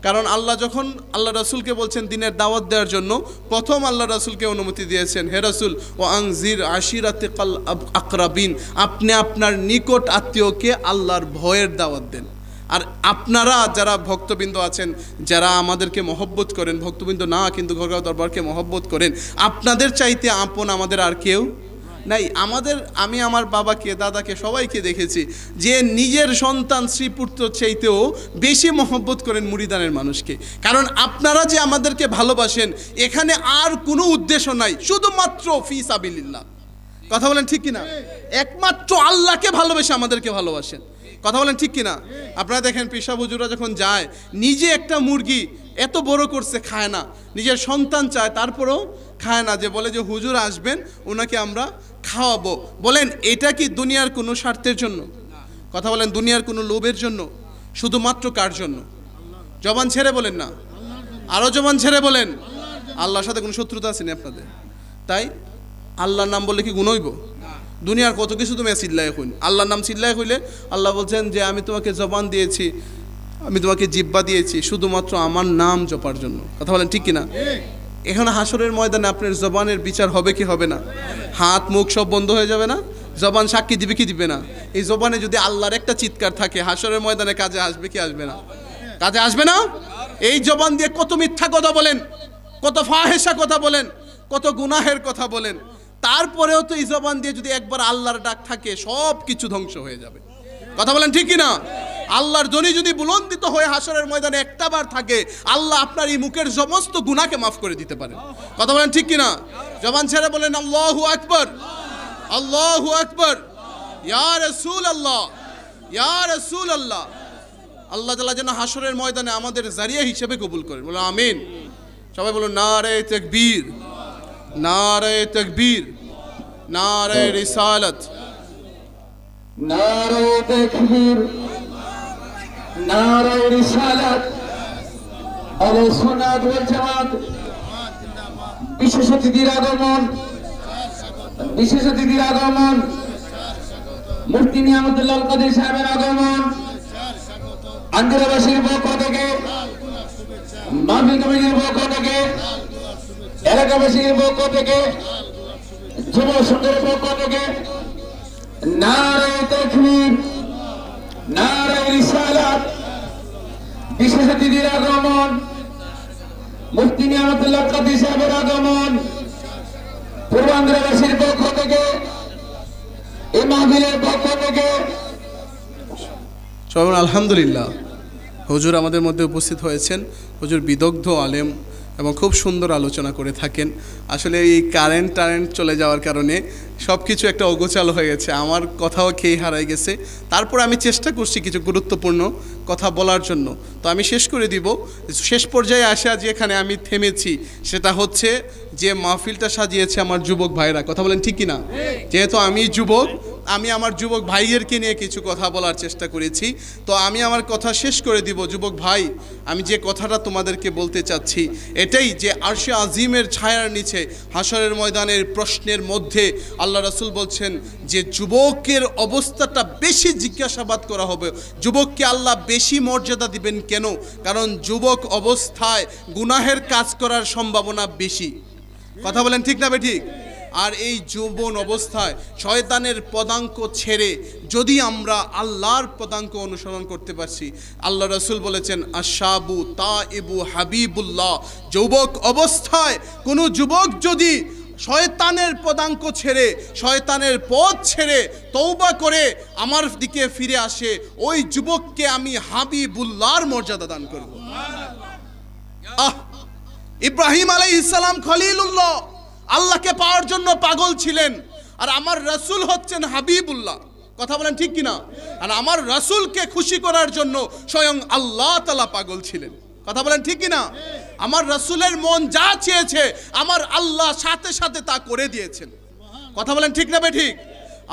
A: কারণ আল্লাহ যখন আল্লাহ রাসূলকে বলছেন দিনের দাওয়াত দেওয়ার জন্য, প্রথম আল্লাহ রাসূলকে অনুমতি দিয়েছেন, হে রাসূল ও আনজির আশিরাতিকাল আকরাবিন, আপনি আপনার নিকট আত্মীয়কে আল্লাহর ভয়ের দাওয়াত দেন। আর আপনারা যারা ভক্তবৃন্দ আছেন, যারা আমাদেরকে মহব্বত করেন, ভক্তবৃন্দ না কিন্তু ঘরগাঁও দরবারকে মহব্বত করেন, আপনাদের চাইতে আপন আমাদের আর কেউ নাই। আমি আমার বাবাকে, দাদাকে, সবাইকে দেখেছি যে নিজের সন্তান শ্রীপুত্র চাইতেও বেশি মহব্বত করেন মুরিদানের মানুষকে। কারণ আপনারা যে আমাদেরকে ভালোবাসেন, এখানে আর কোনো উদ্দেশ্য নাই, শুধুমাত্র ফি সাবিলিল্লাহ। কথা বলেন ঠিক কিনা? একমাত্র আল্লাহকে ভালোবেসে আমাদেরকে ভালোবাসেন। কথা বলেন ঠিক কিনা? আপনারা দেখেন পেশা হুজুরা যখন যায়, নিজে একটা মুরগি এত বড় করছে, খায় না, নিজের সন্তান চায় তারপরেও খায় না, যে বলে যে হুজুর আসবেন ওনাকে আমরা খাওয়াবো। বলেন এটা কি দুনিয়ার কোনো স্বার্থের জন্য? কথা বলেন দুনিয়ার কোনো লোভের জন্য? শুধুমাত্র কার জন্য? জবান ছেড়ে বলেন না, আরো জবান ছেড়ে বলেন। আল্লাহর সাথে কোনো শত্রুতা আছে না আপনাদের? তাই আল্লাহর নাম বললে কি গুণ হইব? দুনিয়ার কত কিছু তুমি চিল্লায় হইন, আল্লাহর নাম চিল্লায় হইলে আল্লাহ বলছেন যে আমি তোমাকে জবান দিয়েছি, আমি তোমাকে জিহ্বা দিয়েছি শুধুমাত্র আমার নাম জপার জন্য। কথা বলেন ঠিক কিনা? এখানে হাসরের ময়দানে আপনার জবানের বিচার হবে কি হবে না? হাত মুখ সব বন্ধ হয়ে যাবে না? জবান সাক্ষী দিবে কি দিবে না? এই জবানে যদি আল্লাহর একটা চিৎকার থাকে হাসরের ময়দানে কাজে আসবে কি আসবে না? কাজে আসবে না? এই জবান দিয়ে কত মিথ্যা কথা বলেন, কত ফাহেসা কথা বলেন, কত গুনাহের কথা বলেন, তারপরেও তো এই জবান দিয়ে যদি একবার আল্লাহর ডাক থাকে সব কিছু ধ্বংস হয়ে যাবে। কথা বলেন ঠিক কিনা? আল্লাহর ধ্বনি যদি বুলন্দিত হয়ে হাসরের ময়দানে একটা বার থাকে, আল্লাহ আপনার এই মুখের সমস্ত গুনাহকে মাফ করে দিতে পারেন। কথা বলেন ঠিক কিনা? জবান ছেড়ে বলেন আল্লাহু আকবার, আল্লাহু আকবার, ইয়া রাসূলুল্লাহ, ইয়া রাসূলুল্লাহ। আল্লাহ তাআলা যেন হাসরের ময়দানে আমাদের জারিয়া হিসেবে কবুল করেন। বলো আমিন। সবাই বলুন নারে তাকবীর, নারে তাকবীর, নারে রিসালাত।
C: নারে তাকবীর, নারে রিসালাত। আহলে সুন্নাত ওয়াল জামাত বিশেষ অতিথির আগমন, বিশেষ অতিথির আগমন, মুফতি নিয়ামতুল্লাহ আল কাদের সাহেবের আগমন, আন্দোলনবাসীর পক্ষ থেকে, মাহফিল কমিটির পক্ষ থেকে, এলাকাবাসীর পক্ষ থেকে, যুব সংঘের পক্ষ থেকে নারে তাকবীর, নারে রিসালাত। বিশেষ অতিথির আগমন, মুফতি নিয়ামতুল্লাহ কাদের সাহেবের আগমন, পূর্বাঞ্চলবাসীর পক্ষ থেকে, এই মাহফিলের পক্ষ থেকে
A: সবাই আলহামদুলিল্লাহ। হুজুর আমাদের মধ্যে উপস্থিত হয়েছেন। হুজুর বিদগ্ধ আলেম এবং খুব সুন্দর আলোচনা করে থাকেন। আসলে এই কারেন্ট চলে যাওয়ার কারণে সব কিছু একটা অগোছাল হয়ে গেছে, আমার কথাও খেয়ে হারাই গেছে। তারপর আমি চেষ্টা করছি কিছু গুরুত্বপূর্ণ কথা বলার জন্য, তো আমি শেষ করে দিব। শেষ পর্যায়ে আসা যেখানে আমি থেমেছি সেটা হচ্ছে যে মাহফিলটা সাজিয়েছে আমার যুবক ভাইরা। কথা বলেন ঠিক কিনা? যেহেতু আমি যুবক, আমি আমার যুবক ভাইদেরকে নিয়ে কিছু কথা বলার চেষ্টা করেছি, তো আমি আমার কথা শেষ করে দিব। যুবক ভাই, আমি যে কথাটা তোমাদেরকে বলতে চাচ্ছি এটাই যে আরশে আজিমের ছায়ার নিচে হাসরের ময়দানের প্রশ্নের মধ্যে আল্লাহ রাসূল বলছেন যে যুবকের অবস্থাটা বেশি জিজ্ঞাসাবাদ করা হবে। যুবককে আল্লাহ বেশি মর্যাদা দিবেন কেন? কারণ যুবক অবস্থায় গুনাহের কাজ করার সম্ভাবনা বেশি। কথা বলেন ঠিক না বেঠিক? আর এই যৌবন অবস্থায় শয়তানের পদাঙ্ক ছেড়ে যদি আমরা আল্লাহর পদাঙ্ক অনুসরণ করতে পারছি, আল্লাহ রাসূল বলেছেন আশাবু তাইবু হাবিবুল্লাহ। যুবক অবস্থায় কোনো যুবক যদি শয়তানের পদাঙ্ক ছেড়ে, শয়তানের পথ ছেড়ে তওবা করে আমার দিকে ফিরে আসে, ওই যুবককে আমি হাবিবুল্লাহর মর্যাদা দান করব। ইব্রাহিম আলাইহিস সালাম খলিলুল্লাহ, আল্লাহকে পাওয়ার জন্য পাগল ছিলেন, আর আমার রাসূল হচ্ছেন হাবিবুল্লাহ। কথা বলেন ঠিক কিনা? আর আমার রাসূলকে খুশি করার জন্য স্বয়ং আল্লাহ তাআলা পাগল ছিলেন। কথা বলেন ঠিক কিনা? আমার রাসূলের মন যা চেয়েছে আমার আল্লাহ সাথে সাথে তা করে দিয়েছেন। কথা বলেন ঠিক না বে ঠিক?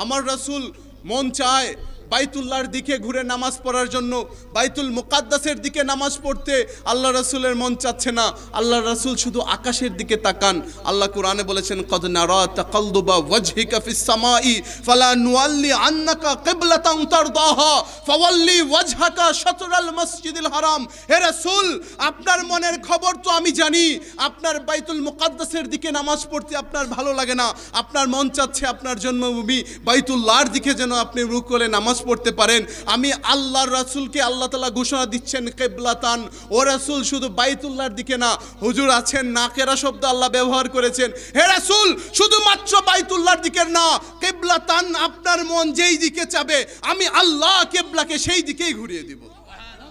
A: আমার রাসূল মন চায় বাইতুল্লাহর দিকে ঘুরে নামাজ পড়ার জন্য, বাইতুল মুকাদ্দাসের দিকে নামাজ পড়তে আল্লাহ রাসূলের মন চাচ্ছে না। আল্লাহ রাসূল শুধু আকাশের দিকে তাকান। আল্লাহ কোরআনে বলেছেন কদ নারা তাকাল্লুবা ওয়াজহিকা ফিস সামাই ফালা নুওয়াল্লি আন্নাকা কিবলাতান তারদাহা ফাওয়াল্লি ওয়াজহাকা শাতরাল মসজিদিল হারাম। হে রাসূল, আপনার মনের খবর তো আমি জানি। আপনার বাইতুল মুকাদ্দাসের দিকে নামাজ পড়তে আপনার ভালো লাগে না, আপনার মন চাচ্ছে আপনার জন্মভূমি বাইতুল্লাহর দিকে যেন আপনি রুকু করে নামাজ পড়তে পারেন। আমি আল্লাহর রাসূলকে আল্লাহ তাআলা ঘোষণা দিচ্ছেন কিবলাতান। ও রাসূল, শুধু বাইতুল্লাহর দিকে না, হুজুর আছেন নাকেরা শব্দ আল্লাহ ব্যবহার করেছেন। হে রাসূল, শুধুমাত্র বাইতুল্লাহর দিকে না, কিবলাতান, আপনার মন যেই দিকে চাবে আমি আল্লাহ কিবলাকে সেই দিকেই ঘুরিয়ে দিব।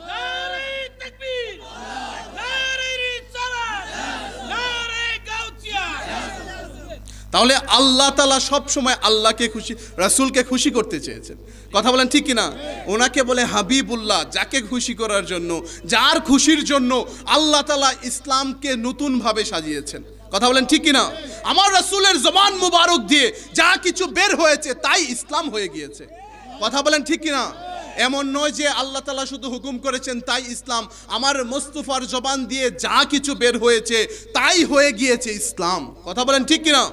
D: নারে তাকবীর, নারে রিসালাত, নারে গাউছিয়া।
A: তাহলে আল্লাহ তাআলা সব সময় আল্লাহকে খুশি, রাসূলকে খুশি করতে চেয়েছেন। কথা বলেন ঠিক কিনা? ওনাকে বলে হাবিবুল্লাহ, যাকে খুশি করার জন্য, যার খুশির জন্য আল্লাহ তাআলা ইসলামকে নতুনভাবে সাজিয়েছেন। কথা বলেন ঠিক কিনা? আমার রাসূলের জবান মুবারক দিয়ে যা কিছু বের হয়েছে তাই ইসলাম হয়ে গিয়েছে। কথা বলেন ঠিক কিনা? এমন নয় যে আল্লাহ তাআলা শুধু হুকুম করেছেন তাই ইসলাম, আমার মুস্তাফার জবান দিয়ে যা কিছু বের হয়েছে তাই হয়ে গিয়েছে ইসলাম। কথা বলেন ঠিক কিনা?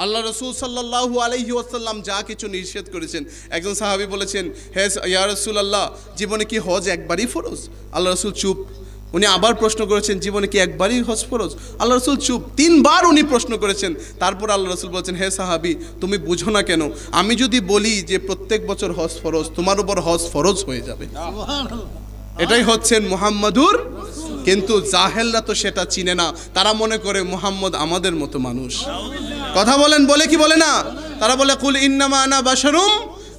A: আল্লাহ রসুল সাল্লাল্লাহু আলাইহি ওয়াসাল্লাম যা কিছু নিষেধ করেছেন, একজন সাহাবী বলেছেন, হে ইয়া রাসূলুল্লাহ, জীবনে কি হজ একবারই ফরজ? আল্লাহ রসুল চুপ। উনি আবার প্রশ্ন করেছেন, জীবনে কি একবারই হজ ফরজ? আল্লাহ রসুল চুপ। 3 বার উনি প্রশ্ন করেছেন। তারপর আল্লাহ রসুল বলছেন, হে সাহাবী, তুমি বুঝো না কেন? আমি যদি বলি যে প্রত্যেক বছর হজ ফরজ, তোমার উপর হজ ফরজ হয়ে যাবে। এটাই হচ্ছেন মুহাম্মাদুর। কিন্তু জাহেলরা তো সেটা চিনে না, তারা মনে করে মুহাম্মদ আমাদের মতো মানুষ। কথা বলেন, বলে কি বলে না? তারা বলে কুল ইন্নামা আনা বাশারুম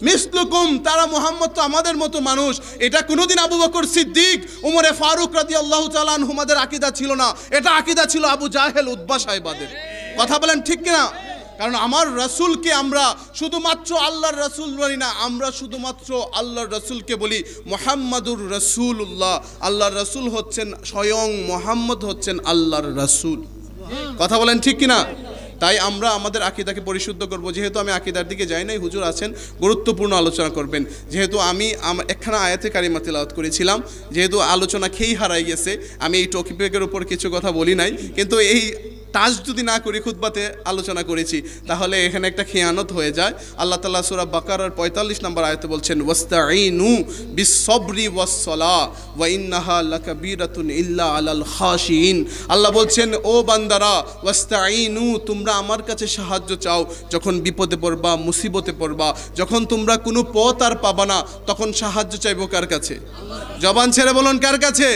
A: মিসলুকুম, তারা মুহাম্মদ তো আমাদের মতো মানুষ। এটা কোনোদিন আবু বকর সিদ্দিক, উমরে ফারুক রাদিয়াল্লাহু তাআলা আনহুমাদের আকীদা ছিল না, এটা আকীদা ছিল আবু জাহেল, উতবা সাহেবাদের। কথা বলেন ঠিক কিনা? কারণ আমার রাসূলকে আমরা শুধুমাত্র আল্লাহর রাসূল বলি না, আমরা শুধুমাত্র আল্লাহর রাসূলকে বলি মুহাম্মাদুর রাসূলুল্লাহ। আল্লাহর রাসূল হচ্ছেন স্বয়ং, মুহাম্মদ হচ্ছেন আল্লাহর রাসূল। কথা বলেন ঠিক কিনা? তাই আমরা আমাদের আকীদাকে পরিশুদ্ধ করব। যেহেতু আমি আকীদার দিকে যাই নাই, হুজুর আছেন, গুরুত্বপূর্ণ আলোচনা করবেন। যেহেতু আমি একখানা আয়াতে কারিমা তিলাওয়াত করেছিলাম, যেহেতু আলোচনা খেই হারাই গেছে, আমি এই টপিকের উপর কিছু কথা বলি নাই, কিন্তু এই টাচ যদি না করি, খুতবাতে আলোচনা করেছি, তাহলে এখানে একটা খেয়ানত হয়ে যায়। আল্লাহ তাআলা সূরা বাকারার 45 নম্বর আয়াতে বলছেন, ওয়াস্তাঈনু বিস-সাবরি ওয়াস-সালাহ ওয়া ইন্নাহা লাকাবীরাতুন ইল্লা আলাল খাশিইন। আল্লাহ বলছেন, ও বান্দারা, ওয়াস্তাঈনু, তোমরা আমার কাছে সাহায্য চাও যখন বিপদে পড়বা, মুসিবতে পড়বা, যখন তোমরা কোনো পথ আর পাবা না, তখন সাহায্য চাইবো কার কাছে? জবান ছেড়ে বলুন, কার কাছে?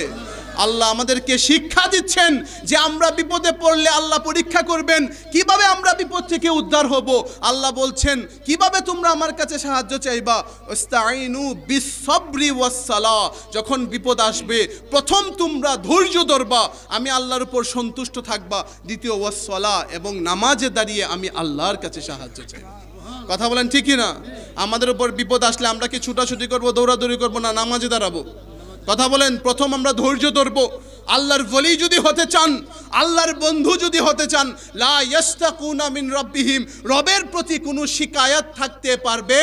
A: আল্লাহ আমাদেরকে শিক্ষা দিচ্ছেন যে আমরা বিপদে পড়লে আল্লাহ পরীক্ষা করবেন, কিভাবে আমরা বিপদ থেকে উদ্ধার হব। আল্লাহ বলছেন, কিভাবে তোমরা আমার কাছে সাহায্য চাইবা? ইস্তাঈনু বিস-সাবরি ওয়াস-সালাহ, যখন বিপদ আসবে প্রথম তোমরা ধৈর্য ধরবা, আমি আল্লাহর উপর সন্তুষ্ট থাকবা। দ্বিতীয় ওয়াস-সালাহ, এবং নামাজে দাঁড়িয়ে আমি আল্লাহর কাছে সাহায্য চাইব। কথা বলেন ঠিক কি না? আমাদের উপর বিপদ আসলে আমরা কি ছুটাছুটি করব, দৌড়াদৌড়ি করব, না নামাজে দাঁড়াবো? কথা বলেন, প্রথম আমরা ধৈর্য ধরব। আল্লাহর ওলি যদি হতে চান, আল্লাহর বন্ধু যদি হতে চান, লা ইয়াস্তাকুনা মিন রাব্বিহিম, রবের প্রতি কোনো শিকায়াত থাকতে পারবে।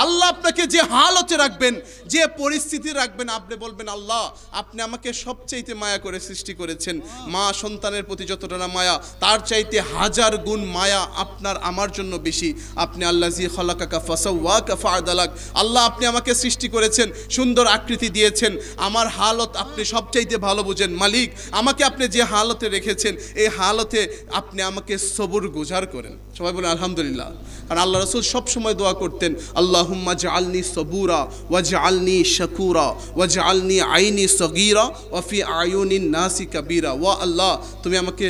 A: আল্লাহ আপনাকে যে হালতে রাখবেন, যে পরিস্থিতি রাখবেন, আপনি বলবেন, আল্লাহ আপনি আমাকে সবচাইতে মায়া করে সৃষ্টি করেছেন। মা সন্তানের প্রতি যতটা না মায়া, তার চাইতে 1000 গুণ মায়া আপনার আমার জন্য বেশি। আপনি আল্লাযী খালাকাকা ফাসাওয়াকা ফাআদালাক, আল্লাহ আপনি আমাকে সৃষ্টি করেছেন, সুন্দর আকৃতি দিয়েছেন, আমার হালত আপনি সবচাইতে ভালো বুঝেন। মালিক, আমাকে আপনি যে হালতে রেখেছেন, এই হালতে আপনি আমাকে সবর গুজার করেন। সবাই বলেন আলহামদুলিল্লাহ। কারণ আল্লাহ রাসূল সবসময় দোয়া করতেন, আল্লাহুম্মা জাআলনি সবুরা ওয়াজআলনি শাকুরা ওয়াজআলনি আইনি সগীরা ওয়া ফি আয়ুনিন নাসি কাবীরা। ওয়া আল্লাহ, তুমি আমাকে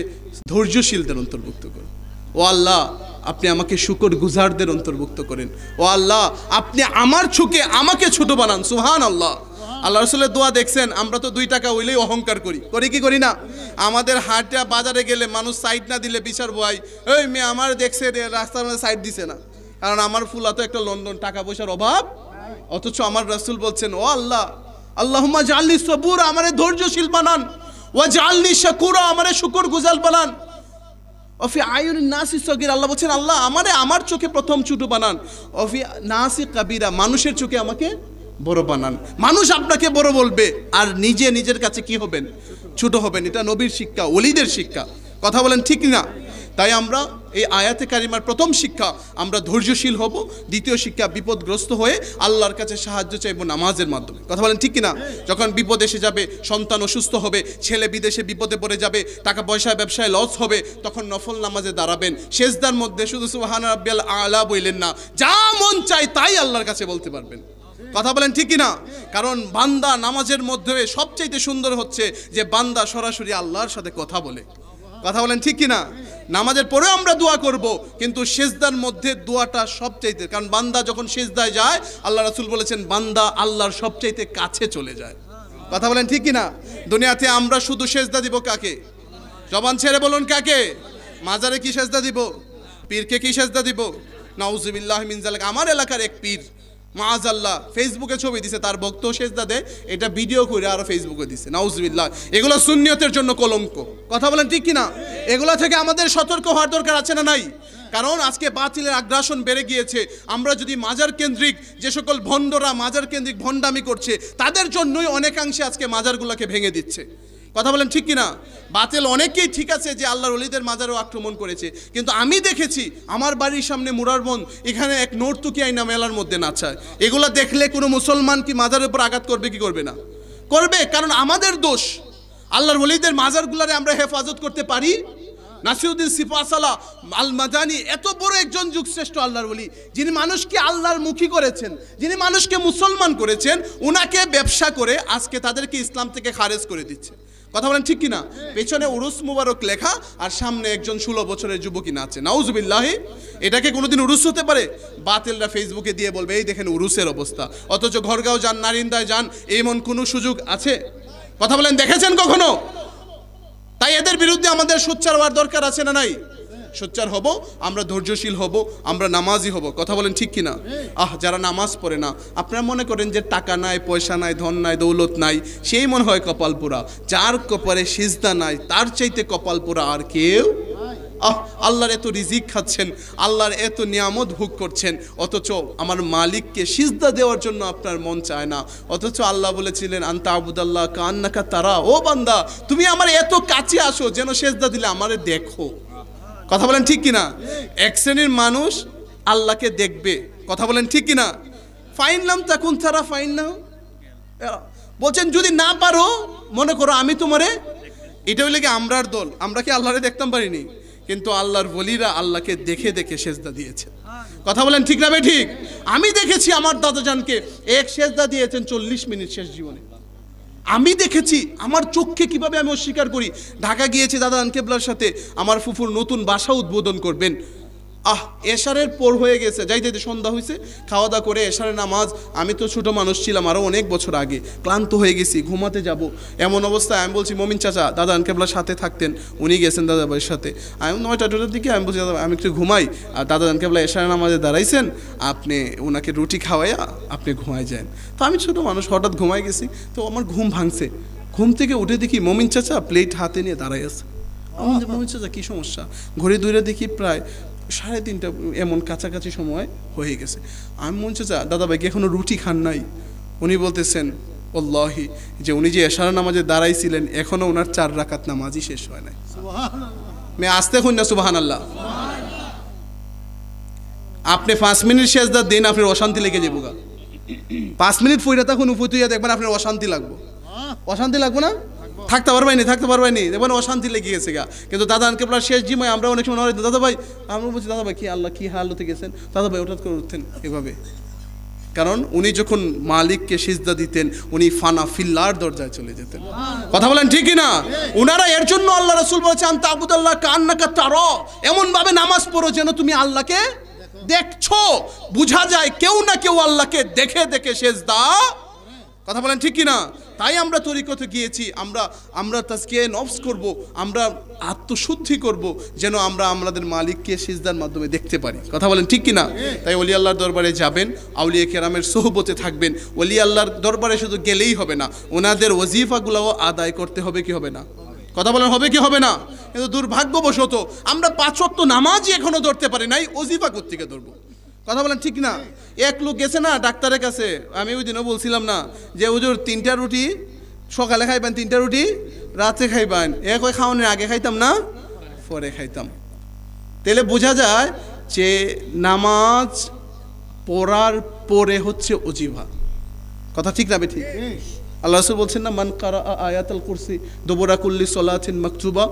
A: ধৈর্যশীলদের অন্তর্ভুক্ত করো। ও আল্লাহ, আপনি আমাকে শুকর গুজারদের অন্তর্ভুক্ত করেন। ও আল্লাহ, আপনি আমার চোখে আমাকে ছোট বানান। সুবহানাল্লাহ। আল্লাহ রাসূলের দোয়া দেখছেন। আমরা তো 2 টাকা হইলেই অহংকার করি, করি কি করি না? আমাদের হাটে বাজারে গেলে মানুষ সাইড না দিলে বিচার বয়, এই মেয়ে আমার দেখছে রাস্তার মধ্যে সাইড দিছে না, কারণ আমার ফুলা তো একটা লন্ডন, টাকা পয়সার অভাব। অথচ আমার রাসূল বলছেন, ও আল্লাহ, আল্লাহুম্মা জাআলনি সবুরা, আমারে ধৈর্যশীল বানান, ওয়া জাআলনি শাকুরা, আমারে শুকর গুজার বানান, অফি আয়ুনিন নাসি সগীর, আল্লাহ বলছেন, আল্লাহ আমারে আমার চোখে প্রথম ছোট বানান, অফি নাসি কাবীরা, মানুষের চোখে আমাকে বড় বানান। মানুষ আপনাকে বড় বলবে আর নিজে নিজের কাছে কি হবেন? ছোট হবেন। এটা নবীর শিক্ষা, ওলিদের শিক্ষা। কথা বলেন ঠিক না? তাই আমরা এই আয়াতে কারিমার প্রথম শিক্ষা, আমরা ধৈর্যশীল হব। দ্বিতীয় শিক্ষা, বিপদগ্রস্ত হয়ে আল্লাহর কাছে সাহায্য চাইব নামাজের মাধ্যমে। কথা বলেন ঠিক কিনা? যখন বিপদ এসে যাবে, সন্তান অসুস্থ হবে, ছেলে বিদেশে বিপদে পড়ে যাবে, টাকা পয়সায় ব্যবসায় লস হবে, তখন নফল নামাজে দাঁড়াবেন। সেজদার মধ্যে শুধু সুবহান রাব্বিয়াল আলা বললেন না, যা মন চায় তাই আল্লাহর কাছে বলতে পারবেন। কথা বলেন ঠিক কিনা? কারণ বান্দা নামাজের মধ্যে সবচাইতে সুন্দর হচ্ছে যে বান্দা সরাসরি আল্লাহর সাথে কথা বলে। কথা বলেন ঠিক কিনা? নামাজের পরেও আমরা দোয়া করব, কিন্তু সেজদার মধ্যে দোয়াটা সবচাইতে, কারণ বান্দা যখন সেজদায় যায়, আল্লাহ রাসূল বলেছেন, বান্দা আল্লাহর সবচাইতে কাছে চলে যায়। কথা বলেন ঠিক কিনা? দুনিয়াতে আমরা শুধু সেজদা দিব কাকে? জবান ছেড়ে বলুন কাকে? মাজারে কি সেজদা দিব? পীরকে কি সেজদা দিব? নাউজুবিল্লাহ মিন যালিক। আমার এলাকার এক পীর মাআযাল্লাহ ফেসবুকে ছবি দিছে, তার ভক্ত সেজদা দেয়, এটা ভিডিও করে আরো ফেসবুকে দিছে। নাউজুবিল্লাহ। এগুলো সুন্নিয়তের জন্য কলঙ্ক। কথা বলেন ঠিক কিনা? এগুলো থেকে আমাদের সতর্ক হওয়ার দরকার আছে না নাই? কারণ আজকে বাতিলের আগ্রাসন বেড়ে গিয়েছে। আমরা যদি মাজার কেন্দ্রিক, যে সকল ভণ্ডরা মাজার কেন্দ্রিক ভণ্ডামি করছে, তাদের জন্যই অনেকাংশে আজকে মাজারগুলোকে ভেঙে দিচ্ছে। কথা বলেন ঠিক কিনা? বাতিল অনেকেই ঠিক আছে যে আল্লাহর ওলিদের মাজারও আক্রমণ করেছে, কিন্তু আমি দেখেছি আমার বাড়ির সামনে মুরারবন এখানে এক নর্তকী আইনা মেলার মধ্যে নাচায়। এগুলো দেখলে কোনো মুসলমান কি মাজারের উপর আঘাত করবে কি করবে না? করবে, কারণ আমাদের দোষ। আল্লাহর ওলিদের মাজারগুলারে আমরা হেফাজত করতে পারি? নাসিরউদ্দিন সিপাহসালা আল মাদানী এত বড় একজন যুগশ্রেষ্ঠ আল্লাহর ওলি, যিনি মানুষকে আল্লাহর মুখী করেছেন, যিনি মানুষকে মুসলমান করেছেন, উনাকে ব্যবসা করে আজকে তাদেরকে ইসলাম থেকে খারেজ করে দিচ্ছে। কথা বলেন ঠিক কিনা? পেছনে উরুস মুবারক লেখা আর সামনে একজন 16 বছরের যুবকী নাচে। নাউজুবিল্লাহি, এটাকে কোনোদিন উরুস হতে পারে? বাতিলরা ফেসবুকে দিয়ে বলবে এই দেখেন উরুসের অবস্থা, অথচ ঘরগাঁও যান, নারিন্দায় যান, এমন কোনো সুযোগ আছে? কথা বলেন, দেখেছেন কখনো? তাই এদের বিরুদ্ধে আমাদের সোচ্চার হওয়ার দরকার আছে না নাই? সোচ্চার হব, আমরা ধৈর্যশীল হব, আমরা নামাজি হব। কথা বলেন ঠিক কিনা? যারা নামাজ পড়ে না, আপনারা মনে করেন যে টাকা নাই, পয়সা নাই, ধন নাই, দৌলত নাই, সেই মনে হয় কপাল পোড়া। যার কপালে সিজদা নাই তার চাইতে কপাল পোড়া আর কেউ। আল্লাহর এত রিজিক খাচ্ছেন, আল্লাহর এত নিয়ামত ভোগ করছেন, অথচ আমার মালিককে সিজদা দেওয়ার জন্য আপনার মন চায় না। অথচ আল্লাহ বলেছিলেন আনতা আবুদাল্লাহ কান্নাকা তারা, ও বান্দা তুমি আমার এত কাছে আসো যেন সিজদা দিলে আমারে দেখো। কথা বলেন ঠিক কিনা? এক শ্রেণীর মানুষ আল্লাহকে দেখবে। কথা বলেন ঠিক কিনা? ফাইনলাম তাকুন তারা ফাইন নাও বলছেন, যদি না পারো মনে করো আমি তোমারে। এটা হইলে কি আমরার দল? আমরা কি আল্লাহরে দেখতাম পারিনি? কিন্তু আল্লাহর ওলিরা আল্লাহকে দেখে দেখে সেজদা দিয়েছে। কথা বলেন ঠিক না? ঠিক। আমি দেখেছি আমার দাদাজানকে এক সেজদা দিয়েছেন 40 মিনিট শেষ জীবনে। আমি দেখেছি আমার চোখে, কিভাবে আমি অস্বীকার করি। ঢাকা গিয়েছি দাদা আনকেবলার সাথে, আমার ফুফুর নতুন বাসা উদ্বোধন করবেন। এশারের পর হয়ে গেছে, যাইতে সন্ধ্যা হয়েছে, খাওয়া দাওয়া করে এশারের নামাজ। আমি তো ছোটো মানুষ ছিলাম আরও অনেক বছর আগে, ক্লান্ত হয়ে গেছি, ঘুমাতে যাব। এমন অবস্থায় আমি বলছি মমিন চাচা, দাদা আনকেবলার সাথে থাকতেন, উনি গেছেন দাদা ভাইয়ের সাথে। আমি 9টার দিকে আমি বলছি দাদা আমি একটু ঘুমাই, আর দাদা আনকেবলা এশারের নামাজে দাঁড়াইছেন, আপনি ওনাকে রুটি খাওয়াইয়া আপনি ঘুমাই যান। তো আমি ছোটো মানুষ, হঠাৎ ঘুমাই গেছি, তো আমার ঘুম ভাঙছে। ঘুম থেকে উঠে দেখি মমিন চাচা প্লেট হাতে নিয়ে দাঁড়াই আছে। আমাদের মমিন চাচা কী সমস্যা? ঘড়ি দূরে দেখি প্রায় 3:30 এমন কাছাকাছি সময় হয়ে গেছে। আমি মনে হচ্ছে দাদা ভাই কি এখনো রুটি খান নাই? উনি বলতেছেন আল্লাহি যে উনি যে এশার নামাজে দাঁড়াইছিলেন এখনো ওনার 4 রাকাত নামাজই শেষ হয় নাই। মে আসতে খুন না সুবহানাল্লাহ। আপনি 5 মিনিট সেজদা দিন, আপনার অশান্তি লেগে যাবো গা। 5 মিনিট ফইরা তখন উপতুইয়া দেখবেন আপনার অশান্তি লাগবো। অশান্তি লাগবো না? থাকতে পারবাইনি দেখবেন অশান্তি লেগে গেছে গা। কিন্তু দাদা আনকেবলার শেষ জিমায় আমরা অনেক সময় দাদা ভাই, আমরা বলছি দাদা ভাই কি আল্লাহ কি হালতে গেছেন, দাদা ভাই হঠাৎ করে উঠতেন এভাবে। কারণ উনি যখন মালিককে সিজদা দিতেন উনি ফানা ফিল্লার দরজায় চলে যেতেন। কথা বলেন ঠিকই না? উনারা এর জন্য আল্লাহ রাসূল বলেছেন তাবুদাল্লাহ কান্নাকা তারা, এমন ভাবে নামাজ পড়ো যেন তুমি আল্লাহকে দেখছো। বুঝা যায় কেউ না কেউ আল্লাহকে দেখে দেখে সিজদা। কথা বলেন ঠিক কিনা? তাই আমরা তরিকতে গিয়েছি, আমরা তাজকিয়ে নফস করব, আমরা আত্মশুদ্ধি করব যেন আমরা আমাদের মালিককে সিজদার মাধ্যমে দেখতে পারি। কথা বলেন ঠিক কিনা? তাই ওলি আল্লাহর দরবারে যাবেন, আউলিয়া কেরামের সোহবতে থাকবেন। ওলি আল্লাহর দরবারে শুধু গেলেই হবে না, ওনাদের ওজিফাগুলোও আদায় করতে হবে কি হবে না? কথা বলেন হবে কি হবে না? কিন্তু দুর্ভাগ্যবশত আমরা 5 ওয়াক্ত নামাজই এখনো ধরতে পারি নাই, ওজিফা কোত্থেকে ধরবো? কথা বলেন ঠিক না? এক লোক গেছে না ডাক্তারের কাছে, আমি ওই দিনও বলছিলাম না যে হুজুর 3টা রুটি সকালে খাইবেন, 3টা রুটি রাতে খাইবেন। ওই খাওয়ানোর আগে খাইতাম না, পরে খাইতাম। তাহলে বোঝা যায় যে নামাজ পড়ার পরে হচ্ছে ওজিফা। কথা ঠিক না? ঠিক। আল্লাহ রাসূল বলছেন না, মান কারা আয়াতুল কুরসি দুবুরা কুল্লি সলাতিন মাকতুবা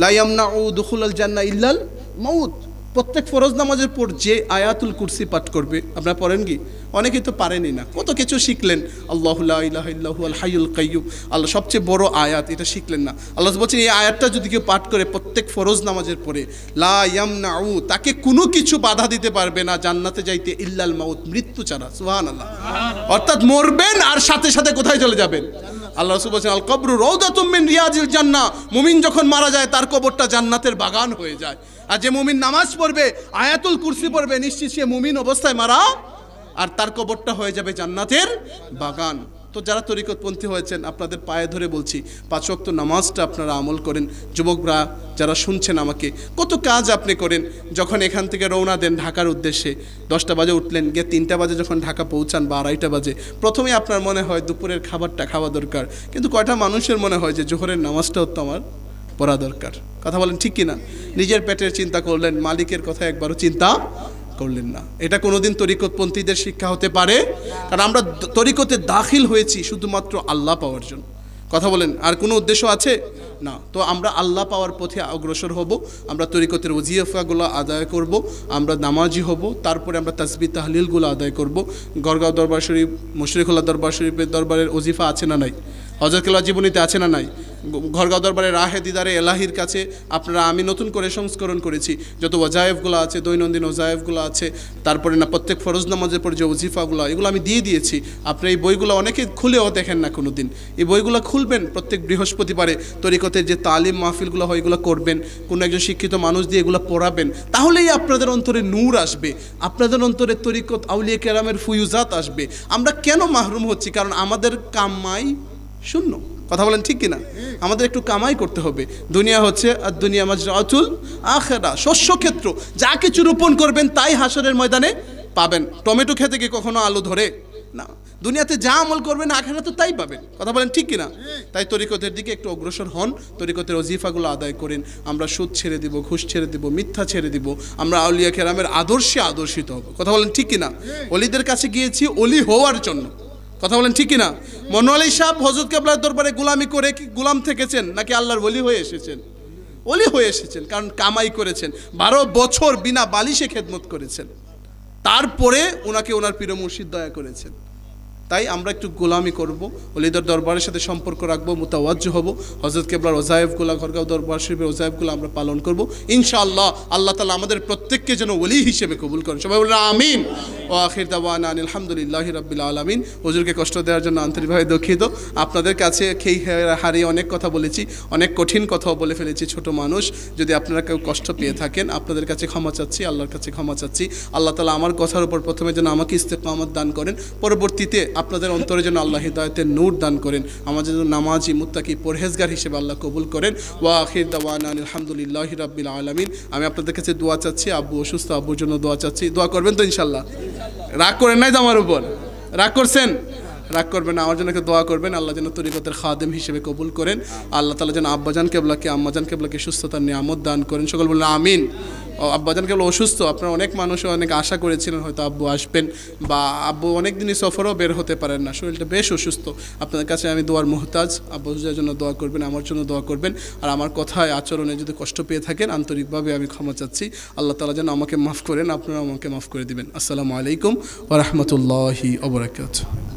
A: লা ইয়ামনাউ দুখুলাল জান্নাহ ইল্লাল মাউত। প্রত্যেক ফরজ নামাজের পর যে আয়াতুল কুরসি পাঠ করবে, আপনারা পড়েন কি? অনেকেই তো পারেনই না, কত কিছু শিখলেন, আল্লাহু লা ইলাহা ইল্লাহু আল হাইয়ুল কাইয়্যুম, আল্লাহ সবচেয়ে বড় আয়াত, এটা শিখলেন না। আল্লাহ বলছেন এই আয়াতটা যদি কেউ পাঠ করে প্রত্যেক ফরজ নামাজের পরে, লা ইয়ামনাউ, তাকে কোনো কিছু বাধা দিতে পারবে না জান্নাতে যাইতে ইল্লাল মাউত, মৃত্যু ছাড়া। সুবহানাল্লাহ। অর্থাৎ মরবেন আর সাথে সাথে কোথায় চলে যাবেন? আল্লাহ রাসূল বলেছেন আল কবরু রাউদাতুম মিন রিয়াজিল জান্নাহ, মুমিন যখন মারা যায় তার কবরটা জান্নাতের বাগান হয়ে যায়। আর যে মুমিন নামাজ পড়বে, আয়াতুল কুরসি পড়বে, নিশ্চিত সে মুমিন অবস্থায় মারা, আর তার কবরটা হয়ে যাবে জান্নাতের বাগান। তো তো যারা তরিকতপন্থী হয়েছেন আপনাদের পায়ে ধরে বলছি 5 ওয়াক্ত নামাজটা আপনারা আমল করেন। যুবকরা যারা শুনছেন আমাকে, কত কাজ আপনি করেন। যখন এখান থেকে রওনা দেন ঢাকার উদ্দেশ্যে, 10টা বাজে উঠলেন, গিয়ে 3টা বাজে যখন ঢাকা পৌঁছান বা 2:30 বাজে, প্রথমেই আপনার মনে হয় দুপুরের খাবারটা খাওয়া দরকার, কিন্তু কয়টা মানুষের মনে হয় যে জোহরের নামাজটাও তো আমার পড়া দরকার? কথা বলেন ঠিক কিনা? নিজের পেটের চিন্তা করলেন, মালিকের কথা একবারও চিন্তা করলেন না। এটা কোনোদিন তরিকতপন্থীদের শিক্ষা হতে পারে? কারণ আমরা তরিকতে দাখিল হয়েছি শুধুমাত্র আল্লাহ পাওয়ার জন্য। কথা বলেন, আর কোনো উদ্দেশ্য আছে না। তো আমরা আল্লাহ পাওয়ার পথে অগ্রসর হব, আমরা তরিকতের ওজিফাগুলো আদায় করব, আমরা নামাজি হব, তারপরে আমরা তাসবিহ তাহলিলগুলো আদায় করব। গড়গাঁও দরবার শরীফ, মুশরিকুল্লাহ দরবার শরীফের দরবারের ওজিফা আছে না নাই? হযরত কেবলা জীবনীতে আছে না নাই? ঘরগাঁও দরবারের রাহে দিদারে এলাহির কাছে আপনারা, আমি নতুন করে সংস্করণ করেছি, যত ওয়াজায়েফগুলো আছে, দৈনন্দিন ওয়াজায়েফগুলো আছে, তারপরে না প্রত্যেক ফরজ নামাজের পর যে ওজিফাগুলো, এগুলো আমি দিয়ে দিয়েছি। আপনি এই বইগুলো অনেকে খুলেও দেখেন না কোনো দিন। এই বইগুলো খুলবেন, প্রত্যেক বৃহস্পতিবারে তরিকতের যে তালিম মাহফিলগুলো হয় এগুলো করবেন, কোনো একজন শিক্ষিত মানুষ দিয়ে এগুলো পড়াবেন, তাহলেই আপনাদের অন্তরে নূর আসবে, আপনাদের অন্তরে তরিকত আউলিয়া কেরামের ফুয়ুজাত আসবে। আমরা কেন মাহরুম হচ্ছি? কারণ আমাদের কামাই শূন্য। কথা বলেন ঠিক কিনা? আমাদের একটু কামাই করতে হবে। দুনিয়া হচ্ছে আর দুনিয়া মাজরাতুল আখিরা, শস্যক্ষেত্র। যা কিছু রোপণ করবেন তাই হাসরের ময়দানে পাবেন। টমেটো খেতে কি কখনো আলু ধরে না? দুনিয়াতে যা আমল করবেন আখিরাতে তাই পাবেন। কথা বলেন ঠিক কিনা? তাই তরিকতের দিকে একটু অগ্রসর হন, তরিকতের ওজিফাগুলো আদায় করেন। আমরা সুদ ছেড়ে দিব, ঘুষ ছেড়ে দিব, মিথ্যা ছেড়ে দিব, আমরা আউলিয়া কেরামের আদর্শে আদর্শিত হব। কথা বলেন ঠিক কিনা? ওলিদের কাছে গিয়েছি ওলি হওয়ার জন্য। কথা বলেন ঠিক কিনা? মনোয়াল সাহেব হযরত কেবলার দরবারে গোলামি করে কি গোলাম থেকেছেন, নাকি আল্লাহর ওলি হয়ে এসেছেন? ওলি হয়ে এসেছেন, কারণ কামাই করেছেন, 12 বছর বিনা বালিশে খেদমত করেছেন, তারপরে ওনাকে ওনার পীর মুর্শিদ দয়া করেছেন। তাই আমরা একটু গোলামি করব, ওলিদের দরবারের সাথে সম্পর্ক রাখবো, মুতাওয়াজ্জহ হব, হযরত কেবলার ওজায়েফগুলো, ঘরগাঁও দরবার শরীফের ওজায়েফগুলো আমরা পালন করব ইনশাআল্লাহ। আল্লাহ তাআলা আমাদের প্রত্যেককে যেন ওলি হিসেবে কবুল করেন। সবাই বলুন আমিন। ও আখির দাওয়ানা আলহামদুলিল্লাহি রাব্বিল আলামিন। হুজুরকে কষ্ট দেওয়ার জন্য আন্তরিকভাবে দুঃখিত। আপনাদের কাছে খেই হারিয়ে অনেক কথা বলেছি, অনেক কঠিন কথাও বলে ফেলেছি, ছোট মানুষ। যদি আপনারা কেউ কষ্ট পেয়ে থাকেন, আপনাদের কাছে ক্ষমা চাচ্ছি, আল্লাহর কাছে ক্ষমা চাচ্ছি। আল্লাহ তাআলা আমার কথার উপর প্রথমে যেন আমাকে ইস্তেকামত দান করেন, পরবর্তীতে আপনাদের অন্তরে যেন আল্লাহ হিদায়াতের নূর দান করেন, আমাদের যেন নামাজি মুত্তাকি পরহেজগার হিসেবে আল্লাহ কবুল করেন। ওয়া আখির দাওয়ানা আলহামদুলিল্লাহি রাব্বিল আলামিন। আমি আপনাদের কাছে দোয়া চাচ্ছি, আব্বু অসুস্থ, আব্বুর জন্য দোয়া চাচ্ছি। দোয়া করবেন তো ইনশাআল্লাহ? রাগ করেন নাই তো আমার উপর? রাগ করছেন? রাগ করবেন না, আমার জন্য একটু দোয়া করবেন। আল্লাহ যেন তরিকতের খাদেম হিসেবে কবুল করেন। আল্লাহ তাআলা যেন আব্বাজান কেবলাকে, আম্মাজান কেবলাকে সুস্থতার নিয়ামত দান করেন। সকল বললেন আমিন। আব্বাজান কেবল অসুস্থ, আপনারা অনেক মানুষও অনেক আশা করেছিলেন হয়তো আব্বু আসবেন, বা আব্বু অনেক দিনই সফরও বের হতে পারেন না, শরীরটা বেশ অসুস্থ। আপনাদের কাছে আমি দোয়ার মুহতাজ, আব্বু হুজুরের জন্য দোয়া করবেন, আমার জন্য দোয়া করবেন। আর আমার কথায় আচরণে যদি কষ্ট পেয়ে থাকেন, আন্তরিকভাবে আমি ক্ষমা চাচ্ছি। আল্লাহ তাআলা যেন আমাকে মাফ করেন, আপনারা আমাকে মাফ করে দিবেন। আসসালামু আলাইকুম ওয়া রাহমাতুল্লাহি ওয়া বারাকাতুহু।